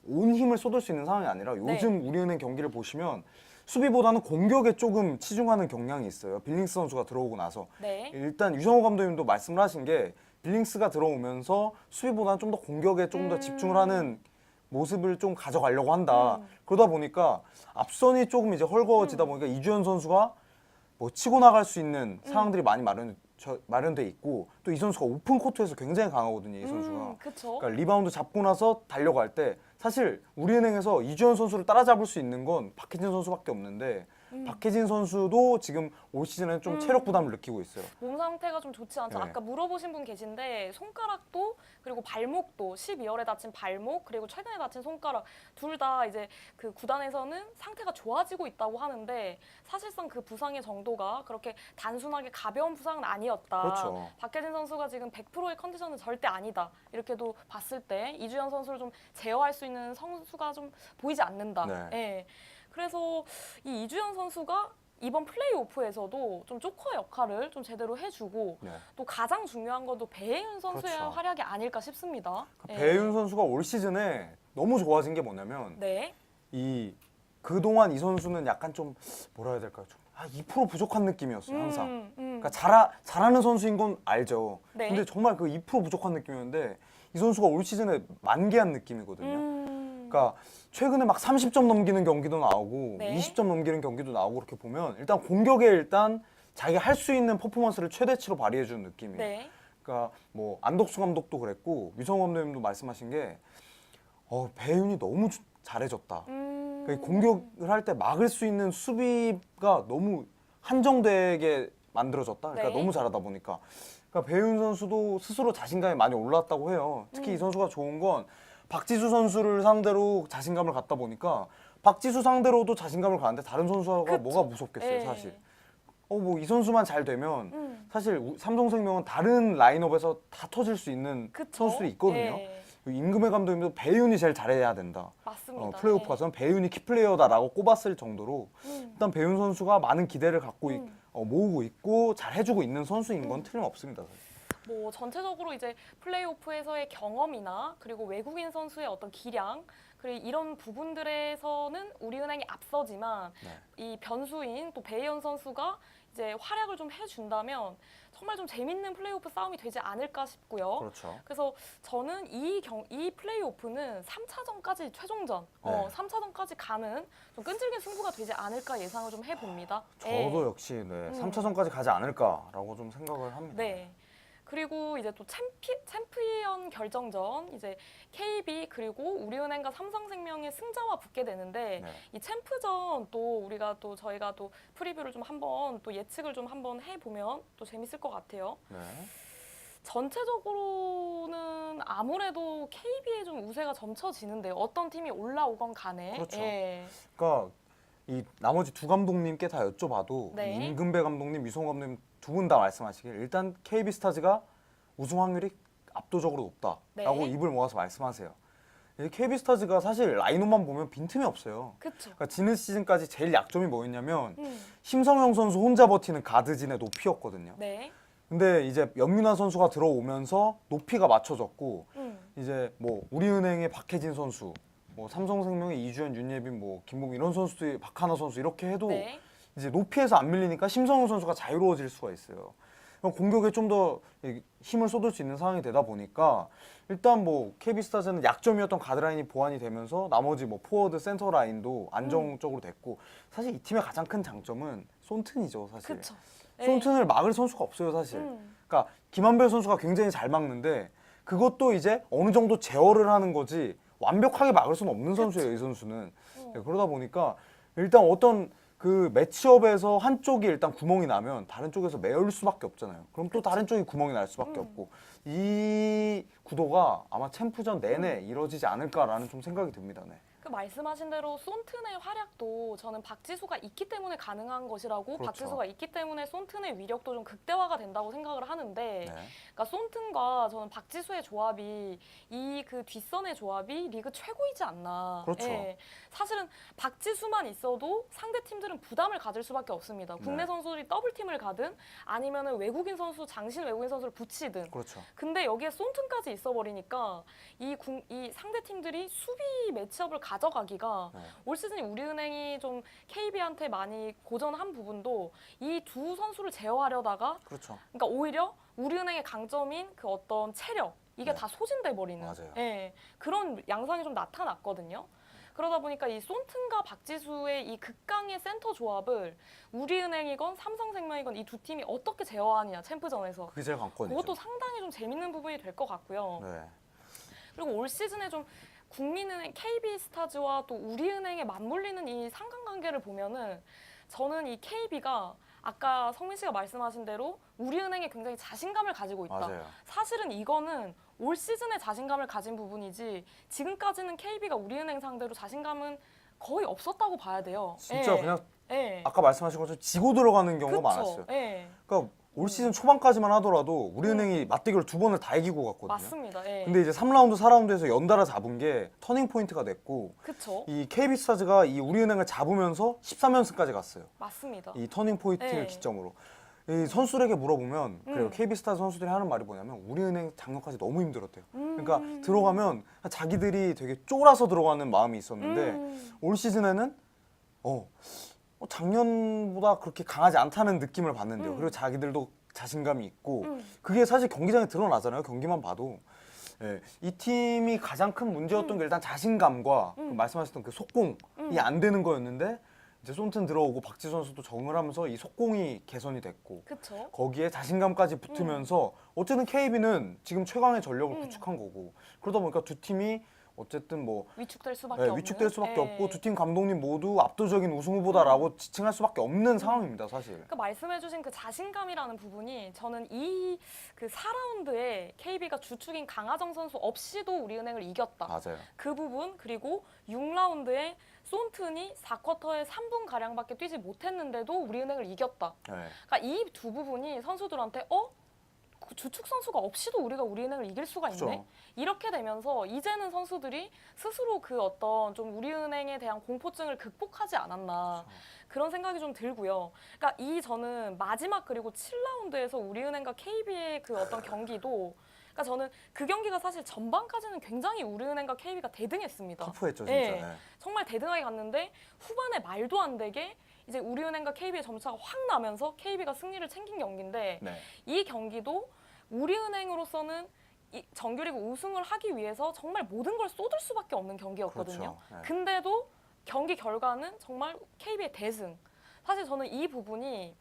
온 힘을 쏟을 수 있는 상황이 아니라 요즘 우리은행 경기를 보시면 수비보다는 공격에 조금 치중하는 경향이 있어요. 빌링스 선수가 들어오고 나서. 네. 일단 유성호 감독님도 말씀을 하신 게 빌링스가 들어오면서 수비보다는 좀 더 공격에 좀 더 집중을 하는 모습을 좀 가져가려고 한다. 그러다 보니까 앞선이 조금 이제 헐거워지다 보니까 이주연 선수가 뭐 치고 나갈 수 있는 상황들이 많이 마련돼 있고, 또 이 선수가 오픈 코트에서 굉장히 강하거든요. 이 선수가. 그쵸. 그러니까 리바운드 잡고 나서 달려갈 때 사실 우리은행에서 이주연 선수를 따라잡을 수 있는 건 박혜진 선수밖에 없는데, 박혜진 선수도 지금 올 시즌에 좀 체력 부담을 느끼고 있어요. 몸 상태가 좀 좋지 않죠. 네. 아까 물어보신 분 계신데 손가락도, 그리고 발목도, 12월에 다친 발목, 그리고 최근에 다친 손가락, 둘 다 이제 그 구단에서는 상태가 좋아지고 있다고 하는데, 사실상 그 부상의 정도가 그렇게 단순하게 가벼운 부상은 아니었다. 그렇죠. 박혜진 선수가 지금 100%의 컨디션은 절대 아니다. 이렇게도 봤을 때 이주연 선수를 좀 제어할 수 있는 선수가 좀 보이지 않는다. 네. 예. 그래서 이 이주연 선수가 이번 플레이오프에서도 좀 조커 역할을 좀 제대로 해주고, 네. 또 가장 중요한 건 또 배혜윤 선수의 그렇죠. 활약이 아닐까 싶습니다. 예. 배윤 선수가 올 시즌에 너무 좋아진 게 뭐냐면 네. 그동안 이 선수는 약간 좀 뭐라 해야 될까요? 좀 2% 부족한 느낌이었어요, 항상. 음. 그러니까 잘하는 선수인 건 알죠. 네. 근데 정말 그 2% 부족한 느낌이었는데 이 선수가 올 시즌에 만개한 느낌이거든요. 그러니까 최근에 막 30점 넘기는 경기도 나오고 네. 20점 넘기는 경기도 나오고, 그렇게 보면 일단 공격에 일단 자기가 할 수 있는 퍼포먼스를 최대치로 발휘해 주는 느낌이에요. 네. 그러니까 뭐 안덕수 감독도 그랬고 유성호 감독님도 말씀하신 게 배윤이 너무 잘해졌다. 그러니까 공격을 할 때 막을 수 있는 수비가 너무 한정되게 만들어졌다. 그러니까 네. 너무 잘하다 보니까. 그러니까 배윤 선수도 스스로 자신감이 많이 올랐다고 해요. 특히 이 선수가 좋은 건 박지수 선수를 상대로 자신감을 갖다 보니까 박지수 상대로도 자신감을 가는데 다른 선수가 그쵸. 뭐가 무섭겠어요, 예. 사실. 뭐 이 선수만 잘 되면 사실 삼성생명은 다른 라인업에서 다 터질 수 있는 그쵸. 선수들이 있거든요. 예. 임금의 감독님도 배윤이 제일 잘해야 된다. 맞습니다. 플레이오프 가서는 배윤이 키플레이어다라고 꼽았을 정도로 일단 배윤 선수가 많은 기대를 갖고 모으고 있고 잘 해주고 있는 선수인 건 틀림없습니다. 사실. 뭐 전체적으로 이제 플레이오프에서의 경험이나 그리고 외국인 선수의 어떤 기량 그리고 이런 부분들에서는 우리은행이 앞서지만 이 변수인 또 배희연 선수가 이제 활약을 좀 해준다면 정말 좀 재밌는 플레이오프 싸움이 되지 않을까 싶고요. 그렇죠. 그래서 저는 이 플레이오프는 3차전까지 최종전, 네. 3차전까지 가는 좀 끈질긴 승부가 되지 않을까 예상을 좀 해봅니다. 저도 역시 3차전까지 가지 않을까라고 좀 생각을 합니다. 네. 그리고 이제 또 챔피언 결정전 이제 KB 그리고 우리은행과 삼성생명의 승자와 붙게 되는데 이 챔프전 또 저희가 또 프리뷰를 좀 한번 또 예측을 좀 한번 해보면 또 재밌을 것 같아요. 네. 전체적으로는 아무래도 KB에 좀 우세가 점쳐지는데요. 어떤 팀이 올라오건 간에. 그렇죠. 예. 그러니까 이 나머지 두 감독님께 다 여쭤봐도 네. 임금배 감독님, 유성 감독님 두 분 다 말씀하시길 일단 KB스타즈가 우승 확률이 압도적으로 높다라고 네. 입을 모아서 말씀하세요. KB스타즈가 사실 라인업만 보면 빈틈이 없어요. 그렇죠. 그러니까 지난 시즌까지 제일 약점이 뭐였냐면 심성영 선수 혼자 버티는 가드진의 높이였거든요. 네. 근데 이제 연민아 선수가 들어오면서 높이가 맞춰졌고 이제 뭐 우리은행의 박혜진 선수, 뭐 삼성생명의 이주연, 윤예빈, 뭐 김보미 이런 선수들이 박하나 선수 이렇게 해도 네. 이제 높이에서 안 밀리니까 심성훈 선수가 자유로워질 수가 있어요. 공격에 좀 더 힘을 쏟을 수 있는 상황이 되다 보니까 일단 뭐 KB스타즈는 약점이었던 가드라인이 보완이 되면서 나머지 뭐 포워드, 센터 라인도 안정적으로 됐고 사실 이 팀의 가장 큰 장점은 손튼이죠, 사실. 그렇죠. 손튼을 막을 선수가 없어요, 사실. 그러니까 김한별 선수가 굉장히 잘 막는데 그것도 이제 어느 정도 제어를 하는 거지 완벽하게 막을 수는 없는 선수예요, 이 선수는. 그러다 보니까 일단 어떤 그 매치업에서 한쪽이 일단 구멍이 나면 다른 쪽에서 메울 수밖에 없잖아요. 그럼 또 다른 쪽이 구멍이 날 수밖에 없고 이 구도가 아마 챔프전 내내 이루어지지 않을까라는 좀 생각이 듭니다. 네. 그 말씀하신 대로 손튼의 활약도 저는 박지수가 있기 때문에 가능한 것이라고 그렇죠. 박지수가 있기 때문에 손튼의 위력도 좀 극대화가 된다고 생각을 하는데 네. 그러니까 손튼과 저는 박지수의 조합이 이 그 뒷선의 조합이 리그 최고이지 않나. 그렇죠. 예. 사실은 박지수만 있어도 상대 팀들은 부담을 가질 수밖에 없습니다. 국내 선수들이 더블팀을 가든 아니면은 외국인 선수 장신 외국인 선수를 붙이든. 그렇죠. 근데 여기에 손튼까지 있어버리니까 이 상대 팀들이 수비 매치업을 가져가기가 올 시즌 우리은행이 좀 KB한테 많이 고전한 부분도 이 두 선수를 제어하려다가 그렇죠. 그러니까 오히려 우리은행의 강점인 그 어떤 체력 이게 다 소진돼 버리는 그런 양상이 좀 나타났거든요. 그러다 보니까 이 손튼과 박지수의 이 극강의 센터 조합을 우리은행이건 삼성생명이건 이 두 팀이 어떻게 제어하느냐 챔프전에서 그게 제일 관건이죠. 그것도 상당히 좀 재밌는 부분이 될 것 같고요. 네. 그리고 올 시즌에 좀 국민은행, KB스타즈와 또 우리은행에 맞물리는 이 상관관계를 보면은 저는 이 KB가 아까 성민 씨가 말씀하신 대로 우리은행에 굉장히 자신감을 가지고 있다. 맞아요. 사실은 이거는 올 시즌에 자신감을 가진 부분이지 지금까지는 KB가 우리은행 상대로 자신감은 거의 없었다고 봐야 돼요. 진짜 그냥 아까 말씀하신 것처럼 지고 들어가는 경우가 많았어요. 그러니까 올 시즌 초반까지만 하더라도 우리은행이 맞대결을 두 번을 다 이기고 갔거든요. 맞습니다. 근데 이제 3라운드, 4라운드에서 연달아 잡은 게 터닝 포인트가 됐고 그쵸. 이 KB스타즈가 이 우리은행을 잡으면서 13연승까지 갔어요. 맞습니다. 이 터닝 포인트를 기점으로. 이 선수들에게 물어보면 그래요. KB스타즈 선수들이 하는 말이 뭐냐면 우리은행 작년까지 너무 힘들었대요. 그러니까 들어가면 자기들이 되게 쫄아서 들어가는 마음이 있었는데 올 시즌에는 작년보다 그렇게 강하지 않다는 느낌을 받는데요. 그리고 자기들도 자신감이 있고 그게 사실 경기장에 드러나잖아요. 경기만 봐도. 이 팀이 가장 큰 문제였던 게 일단 자신감과 그 말씀하셨던 그 속공이 안 되는 거였는데 이제 손튼 들어오고 박지수 선수도 적응을 하면서 이 속공이 개선이 됐고 그쵸. 거기에 자신감까지 붙으면서 어쨌든 KB는 지금 최강의 전력을 구축한 거고 그러다 보니까 두 팀이 어쨌든 뭐 위축될 수밖에 네, 없는. 위축될 수밖에 예. 없고 두 팀 감독님 모두 압도적인 우승 후보다라고 지칭할 수밖에 없는 상황입니다, 사실. 그러니까 말씀해주신 그 자신감이라는 부분이 저는 이 그 4라운드에 KB가 주축인 강하정 선수 없이도 우리은행을 이겼다. 맞아요. 그 부분 그리고 6라운드에 손튼이 4쿼터에 3분 가량밖에 뛰지 못했는데도 우리은행을 이겼다. 네. 그러니까 이 두 부분이 선수들한테 그 주축 선수가 없이도 우리가 우리은행을 이길 수가 있네. 그렇죠. 이렇게 이렇게 되면서 이제는 선수들이 스스로 그 어떤 좀 우리은행에 대한 공포증을 극복하지 않았나. 그런 생각이 좀 들고요. 그러니까 저는 마지막 그리고 7라운드에서 우리은행과 KB의 그 어떤 경기도 그러니까 저는 그 경기가 사실 전반까지는 굉장히 우리은행과 KB가 대등했습니다. 터프했죠, 진짜. 네. 네. 정말 대등하게 갔는데 후반에 말도 안 되게 이제 우리은행과 KB의 점수가 확 나면서 KB가 승리를 챙긴 경기인데 네. 이 경기도 우리은행으로서는 이 정규리그 우승을 하기 위해서 정말 모든 걸 쏟을 수밖에 없는 경기였거든요. 그렇죠. 네. 근데도 경기 결과는 정말 KB의 대승. 사실 저는 이 부분이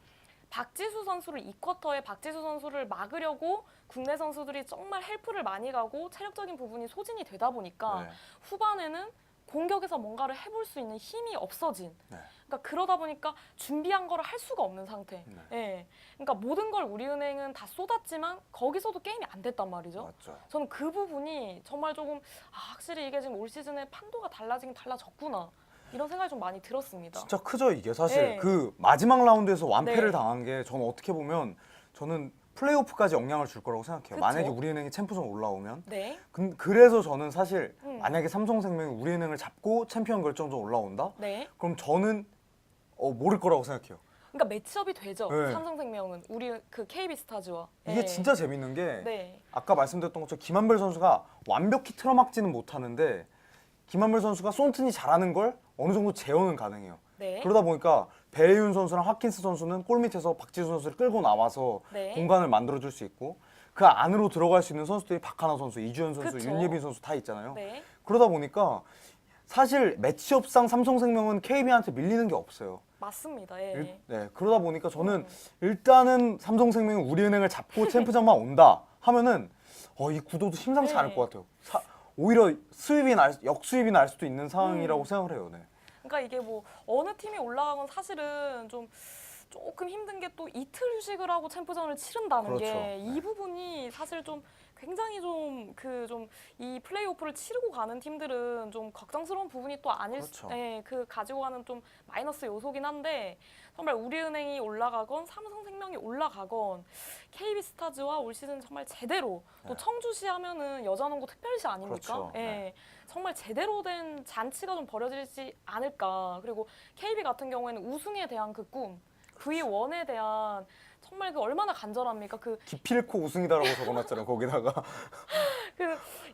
박지수 선수를 2쿼터에 박지수 선수를 막으려고 국내 선수들이 정말 헬프를 많이 가고 체력적인 부분이 소진이 되다 보니까 네. 후반에는 공격에서 뭔가를 해볼 수 있는 힘이 없어진. 네. 그러니까 그러다 보니까 준비한 거를 할 수가 없는 상태. 네. 예. 그러니까 모든 걸 우리은행은 다 쏟았지만 거기서도 게임이 안 됐단 말이죠. 맞죠. 저는 그 부분이 정말 조금 확실히 이게 지금 올 시즌에 판도가 달라지긴 달라졌구나. 이런 생각이 좀 많이 들었습니다. 진짜 크죠, 이게 사실. 네. 그 마지막 라운드에서 완패를 네. 당한 게 저는 어떻게 보면 저는 플레이오프까지 영향을 줄 거라고 생각해요. 그쵸? 만약에 우리은행이 챔프전 올라오면. 네. 그래서 저는 사실 만약에 삼성생명이 우리은행을 잡고 챔피언 결정전 올라온다? 네. 그럼 저는 모를 거라고 생각해요. 그러니까 매치업이 되죠. 네. 삼성생명은 우리 그 KB 스타즈와. 이게 네. 진짜 재밌는 게 네. 아까 말씀드렸던 것처럼 김한별 선수가 완벽히 틀어막지는 못하는데 김한별 선수가 손튼이 잘하는 걸 어느 정도 재현은 가능해요. 네. 그러다 보니까 배혜윤 선수랑 하킨스 선수는 골 밑에서 박지수 선수를 끌고 나와서 네. 공간을 만들어줄 수 있고 그 안으로 들어갈 수 있는 선수들이 박하나 선수, 이주연 선수, 그쵸. 윤예빈 선수 다 있잖아요. 네. 그러다 보니까 사실 매치업상 삼성생명은 KB한테 밀리는 게 없어요. 맞습니다. 예. 네, 그러다 보니까 저는 일단은 삼성생명이 우리은행을 잡고 챔프전만 온다 하면은 이 구도도 심상치 네. 않을 것 같아요. 오히려 역수입이 날 수도 있는 상황이라고 생각을 해요. 네. 그러니까 이게 뭐 어느 팀이 올라가건 사실은 좀 조금 힘든 게 또 이틀 휴식을 하고 챔프전을 치른다는 그렇죠. 게 이 네. 부분이 사실 좀 굉장히 좀 이 플레이오프를 치르고 가는 팀들은 좀 걱정스러운 부분이 또 아닐 그렇죠. 그 가지고 가는 좀 마이너스 요소긴 한데 정말 우리은행이 올라가건 삼성생명이 올라가건 KB스타즈와 올 시즌 정말 제대로 또 네. 청주시 하면은 여자농구 특별시 아닙니까? 그렇죠. 예. 네. 정말 제대로 된 잔치가 좀 벌어지지 않을까. 그리고 KB 같은 경우에는 우승에 대한 그 꿈, V1에 대한 정말 그 얼마나 간절합니까? 기필코 우승이다라고 적어놨잖아요. 거기다가.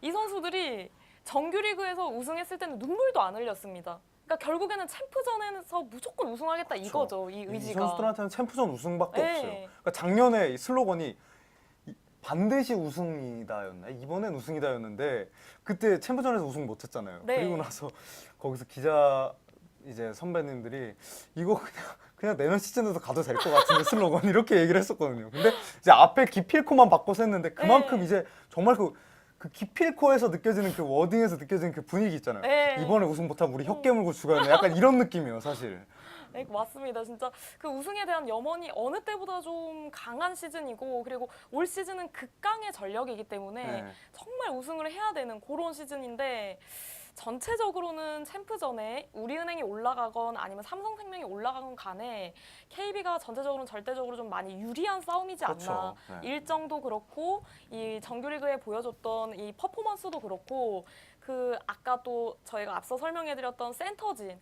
이 선수들이 정규리그에서 우승했을 때는 눈물도 안 흘렸습니다. 그러니까 결국에는 챔프전에서 무조건 우승하겠다 그렇죠. 이거죠. 이 이 의지가. 선수들한테는 챔프전 우승밖에 네. 없어요. 그러니까 작년에 이 슬로건이 반드시 우승이다였나? 이번엔 우승이다였는데 그때 챔프전에서 우승 못했잖아요. 네. 그리고 나서 거기서 기자 이제 선배님들이 이거 그냥 내년 시즌에도 가도 될 것 같은데 슬로건 이렇게 얘기를 했었거든요. 근데 이제 앞에 기필코만 바꿔서 했는데 그만큼 네. 이제 정말 그 기필코에서 느껴지는 그 워딩에서 느껴지는 그 분위기 있잖아요. 네. 이번에 우승 못하면 우리 혀 깨물고 죽어야네. 약간 이런 느낌이에요, 사실. 네, 맞습니다. 진짜 그 우승에 대한 염원이 어느 때보다 좀 강한 시즌이고 그리고 올 시즌은 극강의 전력이기 때문에 네. 정말 우승을 해야 되는 그런 시즌인데 전체적으로는 챔프전에 우리은행이 올라가건 아니면 삼성생명이 올라가건 간에 KB가 전체적으로는 절대적으로 좀 많이 유리한 싸움이지 않나. 그렇죠. 네. 일정도 그렇고 이 정규리그에 보여줬던 이 퍼포먼스도 그렇고 아까 또 저희가 앞서 설명해드렸던 센터진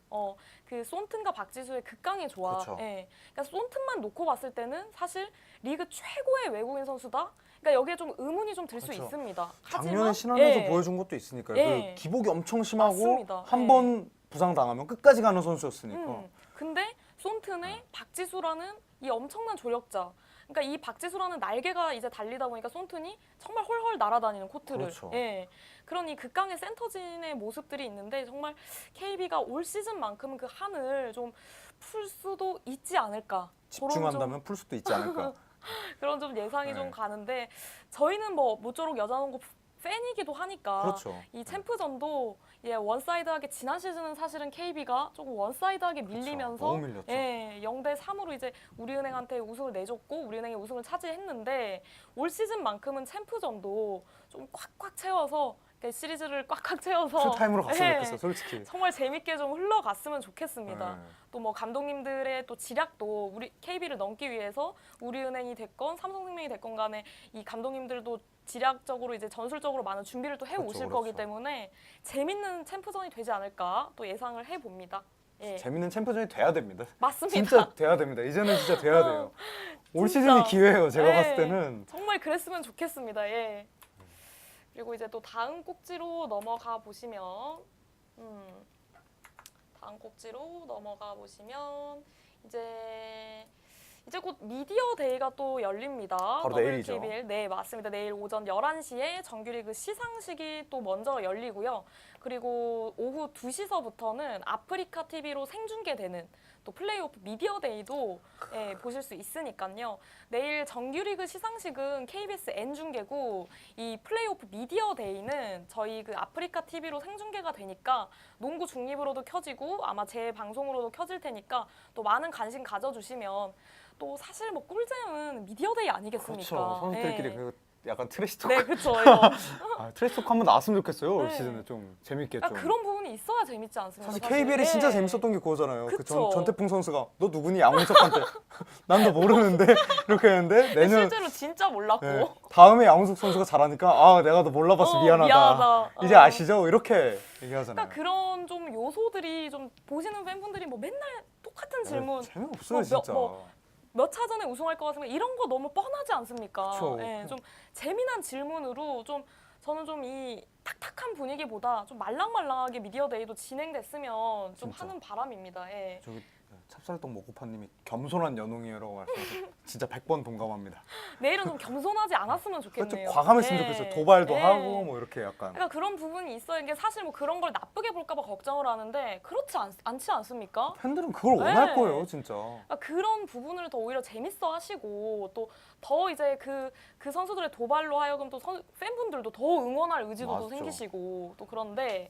그 손튼과 박지수의 극강의 조합. 그렇죠. 예. 그러니까 손튼만 놓고 봤을 때는 사실 리그 최고의 외국인 선수다. 그러니까 여기에 좀 의문이 좀 들 수 그렇죠. 있습니다. 작년에 신한에서 예. 보여준 것도 있으니까요. 예. 그 기복이 엄청 심하고 맞습니다. 한 예. 번 부상 당하면 끝까지 가는 선수였으니까. 근데 손튼의 박지수라는 이 엄청난 조력자. 그러니까 이 박지수라는 날개가 이제 달리다 보니까 손튼이 정말 헐헐 날아다니는 코트를. 그렇죠. 예. 그런 이 극강의 센터진의 모습들이 있는데 정말 KB가 올 시즌만큼은 그 한을 좀 풀 수도 있지 않을까. 집중한다면 풀 수도 있지 않을까. 그런 좀 예상이 네. 좀 가는데 저희는 뭐 모쪼록 여자농구 팬이기도 하니까 그렇죠. 이 챔프전도 예, 원사이드하게 지난 시즌은 사실은 KB가 조금 원사이드하게 밀리면서 너무 밀렸죠. 예, 0대3으로 이제 우리은행한테 우승을 내줬고 우리은행이 우승을 차지했는데 올 시즌만큼은 챔프전도 좀 꽉꽉 채워서 시리즈를 꽉꽉 채워서 풀타임으로 갔으면 예, 좋겠어, 솔직히. 정말 재밌게 좀 흘러갔으면 좋겠습니다. 네. 또 뭐 감독님들의 또 지략도 우리 KB를 넘기 위해서 우리은행이 됐건 삼성생명이 됐건 간에 이 감독님들도 지략적으로 이제 전술적으로 많은 준비를 또 해 오실 그렇죠, 거기 그렇죠. 때문에 재밌는 챔프전이 되지 않을까 또 예상을 해 봅니다. 예. 재밌는 챔프전이 돼야 됩니다. 맞습니다. 진짜 돼야 됩니다. 이제는 진짜 돼야 돼요. 올 진짜. 시즌이 기회예요. 제가 예. 봤을 때는. 정말 그랬으면 좋겠습니다. 예. 그리고 이제 또 다음 꼭지로 넘어가 보시면 다음 꼭지로 넘어가 보시면 이제 곧 미디어 데이가 또 열립니다. 바로 내일이죠. WKBL. 네, 맞습니다. 내일 오전 11시에 정규리그 시상식이 또 먼저 열리고요. 그리고 오후 2시서부터는 아프리카 TV로 생중계되는 또 플레이오프 미디어 데이도 예, 보실 수 있으니까요. 내일 정규리그 시상식은 KBS N중계고 이 플레이오프 미디어 데이는 저희 그 아프리카 TV로 생중계가 되니까 농구 중립으로도 켜지고 아마 재방송으로도 켜질 테니까 또 많은 관심 가져주시면 또 사실 뭐 꿀잼은 미디어 데이 아니겠습니까? 그렇죠. 선수들끼리 예. 그 약간 트래시 네, 토크. 그렇죠. 트래시 토크 한번 나왔으면 좋겠어요. 올 네. 시즌에 좀 재밌게 아, 좀. 그런 부분이 있어야 재밌지 않습니까? 사실 KBL이 진짜 예. 재밌었던 게 그거잖아요. 그 그쵸. 전태풍 선수가 너 누구니 양홍석한테 난 너 모르는데 이렇게 했는데 근데 내년 실제로 진짜 몰랐고. 예, 다음에 양홍석 선수가 잘하니까 아 내가 너 몰라봐서 미안하다. 미안하다. 이제 아시죠? 이렇게 얘기하잖아요. 그러니까 그런 좀 요소들이 좀 보시는 팬분들이 뭐 맨날 똑같은 질문 재미없어요 뭐 진짜. 몇 차 전에 우승할 것 같으면 이런 거 너무 뻔하지 않습니까? 그쵸. 예, 좀 재미난 질문으로 좀 저는 좀 이 탁탁한 분위기보다 좀 말랑말랑하게 미디어 데이도 진행됐으면 좀 진짜. 하는 바람입니다. 예. 저기 찹쌀떡 먹고파님이 겸손한 연웅이라고 말씀하셔서 진짜 100번 동감합니다. 내일은 좀 겸손하지 않았으면 그렇죠. 좋겠네요. 과감했으면 예. 좋겠어요. 도발도 예. 하고 뭐 이렇게 약간. 그러니까 그런 부분이 있어요. 이게 사실 뭐 그런 걸 나쁘게 볼까 봐 걱정을 하는데 그렇지 않지 않습니까? 팬들은 그걸 원할 네. 거예요, 진짜. 그러니까 그런 부분을 더 오히려 재밌어 하시고 또 더 이제 그 선수들의 도발로 하여금 또 팬분들도 더 응원할 의지도 더 맞죠. 생기시고 또 그런데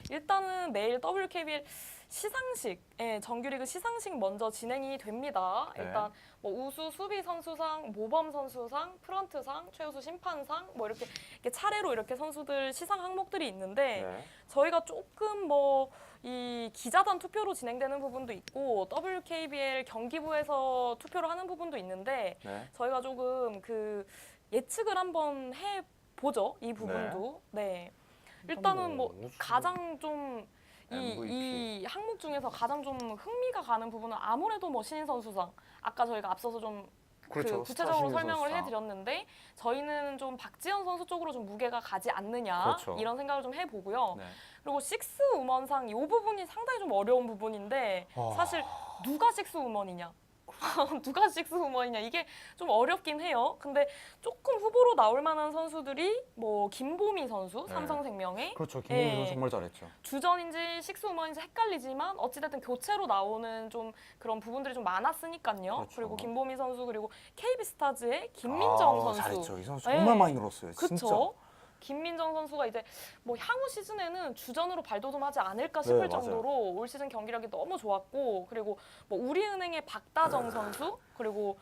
일단은 내일 WKBL 시상식, 예, 정규리그 시상식 먼저 진행이 됩니다. 네. 일단 뭐 우수 수비 선수상, 모범 선수상, 프런트상, 최우수 심판상 뭐 이렇게 차례로 이렇게 선수들 시상 항목들이 있는데 네. 저희가 조금 뭐 이 기자단 투표로 진행되는 부분도 있고 WKBL 경기부에서 투표를 하는 부분도 있는데 네. 저희가 조금 그 예측을 한번 해 보죠. 이 부분도. 네. 일단은 뭐 가장 좀 이 항목 중에서 가장 좀 흥미가 가는 부분은 아무래도 뭐 신인 선수상. 아까 저희가 앞서서 좀 그렇죠. 그 구체적으로 스타 설명을 신인 해드렸는데 저희는 좀 박지현 선수 쪽으로 좀 무게가 가지 않느냐 그렇죠. 이런 생각을 좀 해보고요. 네. 그리고 식스 우먼상 이 부분이 상당히 좀 어려운 부분인데 사실 누가 식스 우먼이냐 누가 식스 우먼이냐 이게 좀 어렵긴 해요. 근데 조금 후보로 나올 만한 선수들이 뭐 김보미 선수 네. 삼성생명의 그렇죠. 김민희 예. 선수 정말 잘했죠. 주전인지 식스 우먼인지 헷갈리지만 어찌됐든 교체로 나오는 좀 그런 부분들이 좀 많았으니까요. 그렇죠. 그리고 김보미 선수 그리고 KB스타즈의 김민정 선수 잘했죠. 이 선수 네. 정말 많이 늘었어요. 진짜. 그쵸? 김민정 선수가 이제 뭐 향후 시즌에는 주전으로 발돋움하지 않을까 싶을 네, 맞아요. 정도로 올 시즌 경기력이 너무 좋았고 그리고 뭐 우리은행의 박다정 선수 그리고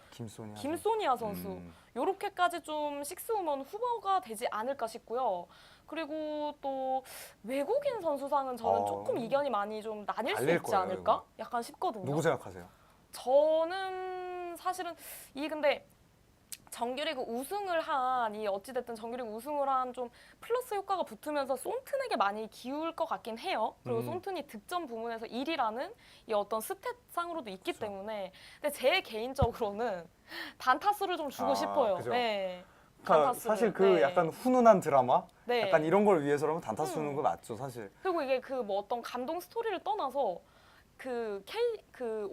김소니아 선수 요렇게까지 좀 식스우먼 후보가 되지 않을까 싶고요. 그리고 또 외국인 선수상은 저는 조금 이견이 많이 좀 나뉠 수 있지 거예요, 않을까? 이거. 약간 싶거든요. 누구 생각하세요? 저는 사실은 이 근데 정규리그 우승을 한 이 어찌됐든 정규리그 우승을 한 좀 플러스 효과가 붙으면서 손튼에게 많이 기울 것 같긴 해요. 그리고 손튼이 득점 부문에서 1위라는 이 어떤 스탯상으로도 있기 그렇죠. 때문에 근데 제 개인적으로는 단타수를 좀 주고 싶어요. 그죠. 네. 그러니까 단타수를. 사실 그 네. 약간 훈훈한 드라마, 네. 약간 이런 걸 위해서라면 단타 쓰는 거 맞죠, 사실. 그리고 이게 그 뭐 어떤 감동 스토리를 떠나서 그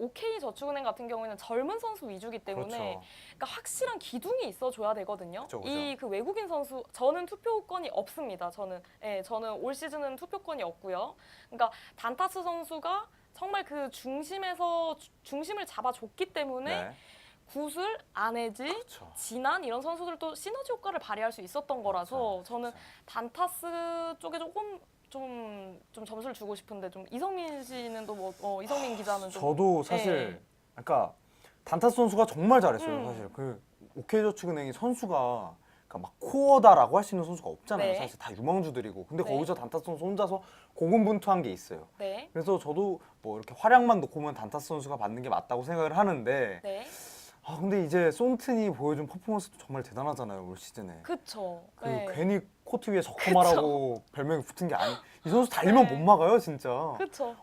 OK 저축은행 같은 경우에는 젊은 선수 위주기 때문에 그렇죠. 그러니까 확실한 기둥이 있어줘야 되거든요. 그쵸. 이 그 외국인 선수 저는 투표권이 없습니다. 저는 올 시즌은 투표권이 없고요. 그러니까 단타스 선수가 정말 그 중심을 잡아줬기 때문에 네. 구슬, 안혜지, 그렇죠. 진한 이런 선수들도 시너지 효과를 발휘할 수 있었던 거라서 그렇죠. 저는 단타스 쪽에 조금 좀 점수를 주고 싶은데 좀 이성민 씨는 또 뭐 이성민 기자는 좀 저도 사실 그러니까 단타스 선수가 정말 잘했어요. 사실 그 OK저축은행이 선수가 그러니까 막 코어다라고 할 수 있는 선수가 없잖아요. 네. 사실 다 유망주들이고. 근데 네. 거기서 단타스 선수 혼자서 고군분투한 게 있어요. 네. 그래서 저도 뭐 이렇게 활약만 놓고 보면 단타스 선수가 받는 게 맞다고 생각을 하는데 네. 아 근데 이제 손튼이 보여준 퍼포먼스도 정말 대단하잖아요, 올 시즌에. 그쵸. 그 네. 괜히 코트 위에 적토마라고 별명이 붙은 게 아니. 이 선수 달리면 네. 못 막아요, 진짜. 그쵸.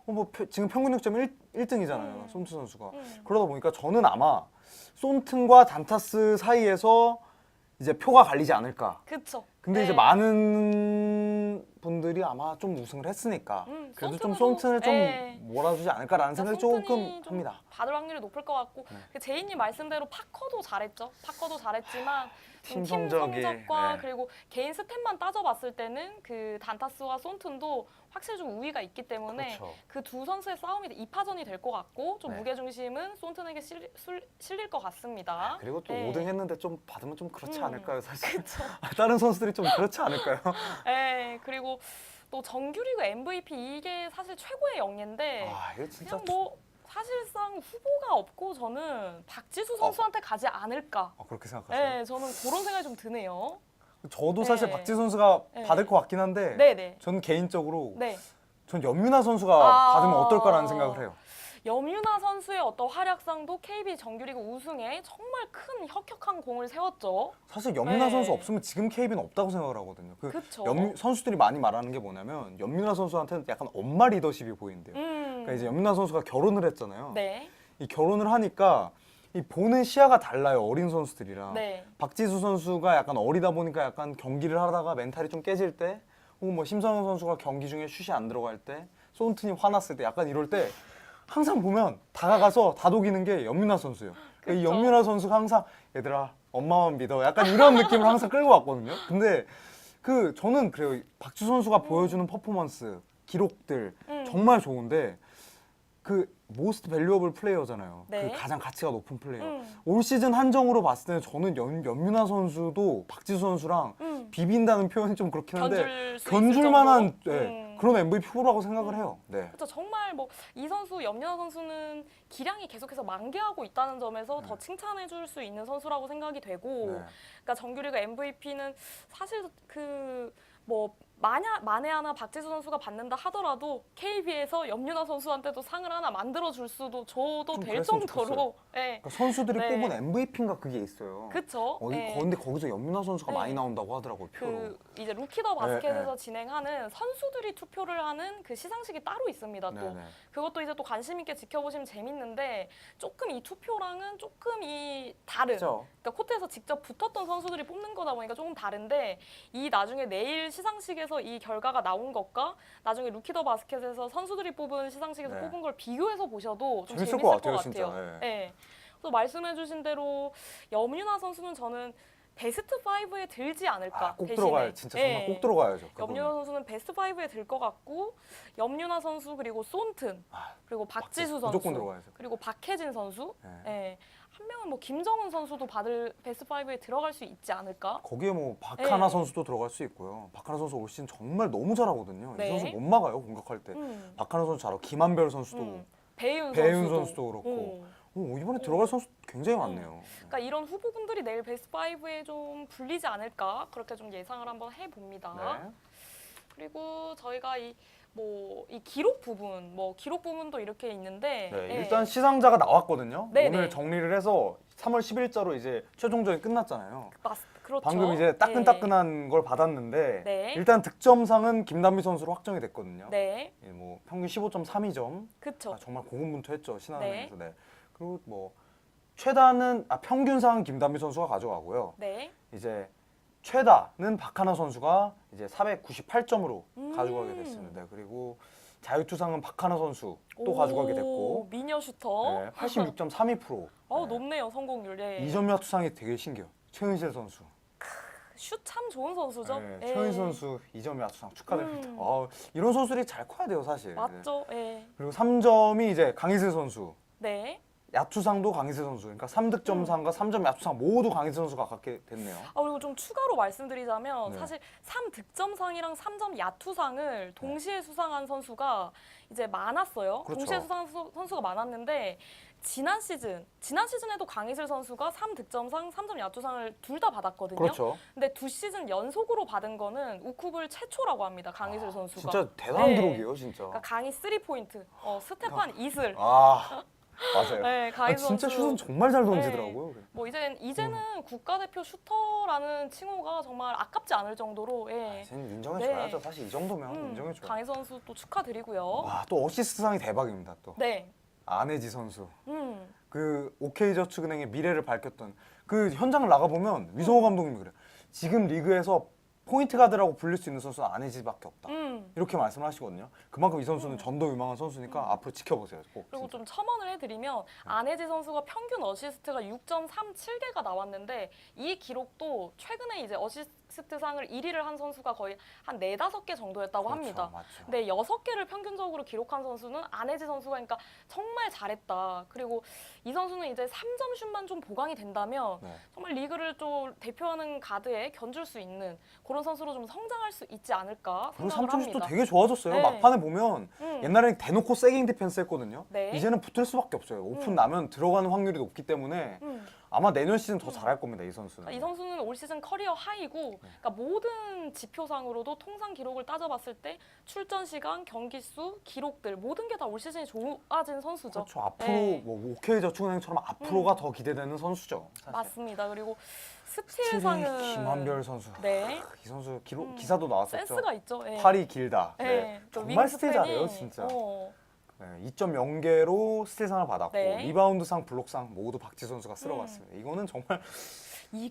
지금 평균 득점 1등이잖아요, 손튼 선수가. 음. 그러다 보니까 저는 아마 손튼과 단타스 사이에서 이제 표가 갈리지 않을까. 그쵸. 근데 네. 이제 많은 분들이 아마 좀 우승을 했으니까 그래도 좀 손튼을 좀 몰아주지 않을까라는 생각이 조금 좀 합니다. 받을 확률이 높을 것 같고 그 제이님 말씀대로 파커도 잘했죠. 파커도 잘했지만 팀 성적과 그리고 개인 스탯만 따져봤을 때는 그 단타스와 손튼도 확실히 좀 우위가 있기 때문에 그렇죠. 그 두 선수의 싸움이 2파전이 될 것 같고 좀 네. 무게중심은 손튼에게 실릴 것 같습니다. 그리고 또 네. 5등 했는데 좀 받으면 좀 그렇지 않을까요, 사실? 그쵸. 다른 선수들이 좀 그렇지 않을까요? 네, 그리고 또 정규리그 MVP 이게 사실 최고의 영예인데 아, 이거 진짜 그냥 뭐 사실상 후보가 없고 저는 박지수 선수한테 가지 않을까. 그렇게 생각하세요? 네, 저는 그런 생각이 좀 드네요. 저도 사실 네. 박지수 선수가 네. 받을 것 같긴 한데 네네. 저는 개인적으로 네. 전 염윤아 선수가 받으면 어떨까라는 생각을 해요. 염윤아 선수의 어떤 활약상도 KB 정규리그 우승에 정말 큰 혁혁한 공을 세웠죠. 사실 염윤아 네. 선수 없으면 지금 KB는 없다고 생각을 하거든요. 그쵸. 선수들이 많이 말하는 게 뭐냐면 염윤아 선수한테는 약간 엄마 리더십이 보인대요. 그러니까 이제 염윤아 선수가 결혼을 했잖아요. 네. 이 결혼을 하니까 이 보는 시야가 달라요, 어린 선수들이랑. 네. 박지수 선수가 약간 어리다 보니까 약간 경기를 하다가 멘탈이 좀 깨질 때, 혹은 뭐 심상영 선수가 경기 중에 슛이 안 들어갈 때, 손튼이 화났을 때, 약간 이럴 때 항상 보면 다가가서 다독이는 게 염윤아 선수예요. 그러니까 이 염윤아 선수가 항상 얘들아 엄마만 믿어, 약간 이런 느낌을 항상 끌고 왔거든요. 근데 그 저는 그래요. 박지수 선수가 보여주는 퍼포먼스, 기록들 정말 좋은데 그 모스트 밸류어블 플레이어잖아요. 네. 그 가장 가치가 높은 플레이어. 올 시즌 한정으로 봤을 때는 저는 염윤아 선수도 박지수 선수랑 비빈다는 표현이 좀 그렇긴 한데 견줄 만한 그런 MVP 후보라고 생각을 해요. 네. 그렇죠. 정말 뭐 이 선수 염윤아 선수는 기량이 계속해서 만개하고 있다는 점에서 더 칭찬해줄 수 있는 선수라고 생각이 되고, 그러니까 정규리그 MVP는 사실 그 뭐 만에 하나 박지수 선수가 받는다 하더라도 KB에서 염윤아 선수한테도 상을 하나 만들어 줄 수도 줘도 될 정도로. 네. 그러니까 선수들이 뽑은 MVP인가 그게 있어요. 그렇죠. 근데 거기서 염윤아 선수가 많이 나온다고 하더라고요. 표로. 그 이제 루키 더 바스켓에서 진행하는 선수들이 투표를 하는 그 시상식이 따로 있습니다. 또 그것도 이제 또 관심 있게 지켜보시면 재밌는데 조금 이 투표랑은 조금 이 다른. 그렇죠. 그러니까 코트에서 직접 붙었던 선수들이 뽑는 거다 보니까 조금 다른데 이 나중에 내일 시상식에서 이 결과가 나온 것과 나중에 루키 더 바스켓에서 선수들이 뽑은 시상식에서 뽑은 걸 비교해서 보셔도 좀 재밌을 것 같아요. 진짜. 네. 그래서 말씀해주신 대로 염윤아 선수는 저는 베스트 5에 들지 않을까. 꼭 대신에. 들어가요. 진짜 정말 꼭 들어가야죠. 염윤아 선수는 베스트 5에 들 것 같고 염윤아 선수 그리고 손튼 그리고 박지수 선수 무조건 들어가야죠. 그리고 박혜진 선수 한 명은 뭐 김정은 선수도 받을 베스트 5에 들어갈 수 있지 않을까? 거기에 뭐 박하나 선수도 들어갈 수 있고요. 박하나 선수 올 시즌 정말 너무 잘하거든요. 이 선수 못 막아요, 공격할 때. 박하나 선수 잘하고 김한별 선수도 배윤 선수도 그렇고 이번에 들어갈 선수 굉장히 많네요. 그러니까 이런 후보분들이 내일 베스트 5에 좀 불리지 않을까 그렇게 좀 예상을 한번 해봅니다. 네. 그리고 저희가 이 기록 부분도 이렇게 있는데 일단 시상자가 나왔거든요. 네, 오늘 네. 정리를 해서 3월 10일자로 이제 최종전이 끝났잖아요. 그렇죠. 방금 이제 따끈따끈한 걸 받았는데 네. 일단 득점상은 김단비 선수로 확정이 됐거든요. 네. 뭐 평균 15.32점. 그렇죠. 정말 고군분투했죠, 신한은행에서. 네. 그리고 뭐 최다는 평균상은 김단비 선수가 가져가고요. 네. 이제 최다는 박하나 선수가 이제 498점으로 가져가게 됐습니다. 그리고 자유투상은 박하나 선수 또 가져가게 됐고 미녀 슈터. 86.32%. 높네요, 성공률. 2점야 투상이 되게 신기해요. 최은실 선수. 슛 참 좋은 선수죠. 최은실 선수 2점야 투상 축하드립니다. 이런 선수들이 잘 커야 돼요, 사실. 맞죠. 그리고 3점이 이제 강희슬 선수. 네. 야투상도 강희슬 선수, 그러니까 3득점상과 3점 야투상 모두 강희슬 선수가 갖게 됐네요. 그리고 좀 추가로 말씀드리자면 네. 사실 3득점상이랑 3점 야투상을 동시에 수상한 선수가 이제 많았어요. 그렇죠. 동시에 수상한 선수가 많았는데 지난 시즌에도 강희슬 선수가 3득점상, 3점 야투상을 둘 다 받았거든요. 그렇죠. 근데 2시즌 연속으로 받은 거는 우쿠블 최초라고 합니다. 강희슬 선수가. 진짜 대단한 네. 기록이에요, 진짜. 그러니까 강희 3포인트, 스테판 이슬. 아, 맞아요. 네, 강희 진짜 선수. 슛은 정말 잘 던지더라고요. 뭐 이제는 국가대표 슈터라는 칭호가 정말 아깝지 않을 정도로 이제는 인정해줘야죠. 네. 사실 이 정도면 인정해줘요. 강희 선수 또 축하드리고요. 와, 또 어시스트상이 대박입니다. 또 네. 안혜지 선수. 음. 그 OK저축은행의 미래를 밝혔던 그 현장을 나가보면 위성호 감독님이 그래요. 지금 리그에서 포인트 가드라고 불릴 수 있는 선수는 안혜지밖에 없다. 이렇게 말씀을 하시거든요. 그만큼 이 선수는 전도 유망한 선수니까 앞으로 지켜보세요. 꼭, 그리고 진짜. 좀 첨언을 해드리면 안혜지 선수가 평균 어시스트가 6.37개가 나왔는데 이 기록도 최근에 이제 어시스트상을 1위를 한 선수가 거의 한 4, 5개 정도였다고 그렇죠, 합니다. 맞죠. 근데 6개를 평균적으로 기록한 선수는 안혜지 선수가 그러니까 정말 잘했다. 그리고 이 선수는 이제 3점 슛만 좀 보강이 된다면 네. 정말 리그를 좀 대표하는 가드에 견줄 수 있는 그런 선수로 좀 성장할 수 있지 않을까 그리고 생각을 3점슛도 합니다. 되게 좋아졌어요. 네. 막판에 보면 옛날에는 대놓고 세깅 디펜스 했거든요. 네. 이제는 붙을 수밖에 없어요. 오픈 나면 들어가는 확률이 높기 때문에 아마 내년 시즌 더 잘할 겁니다. 이 선수는. 이 선수는 올 시즌 커리어 하이고 그러니까 모든 지표상으로도 통산 기록을 따져봤을 때 출전 시간, 경기 수, 기록들 모든 게 다 올 시즌이 좋아진 선수죠. 그렇죠. 앞으로 네. 뭐 OK저축은행처럼 앞으로가 더 기대되는 선수죠. 사실. 맞습니다. 그리고 스틸이 스틸상은 김한별 선수. 네. 이 선수 기사도 나왔었죠. 센스가 있죠. 네. 팔이 길다. 네. 네. 또 정말 윙스팬이, 스틸 잘해요, 진짜. 네, 2.0개로 스틸상을 받았고 네. 리바운드상, 블록상 모두 박지 선수가 쓸어갔습니다. 이거는 정말 이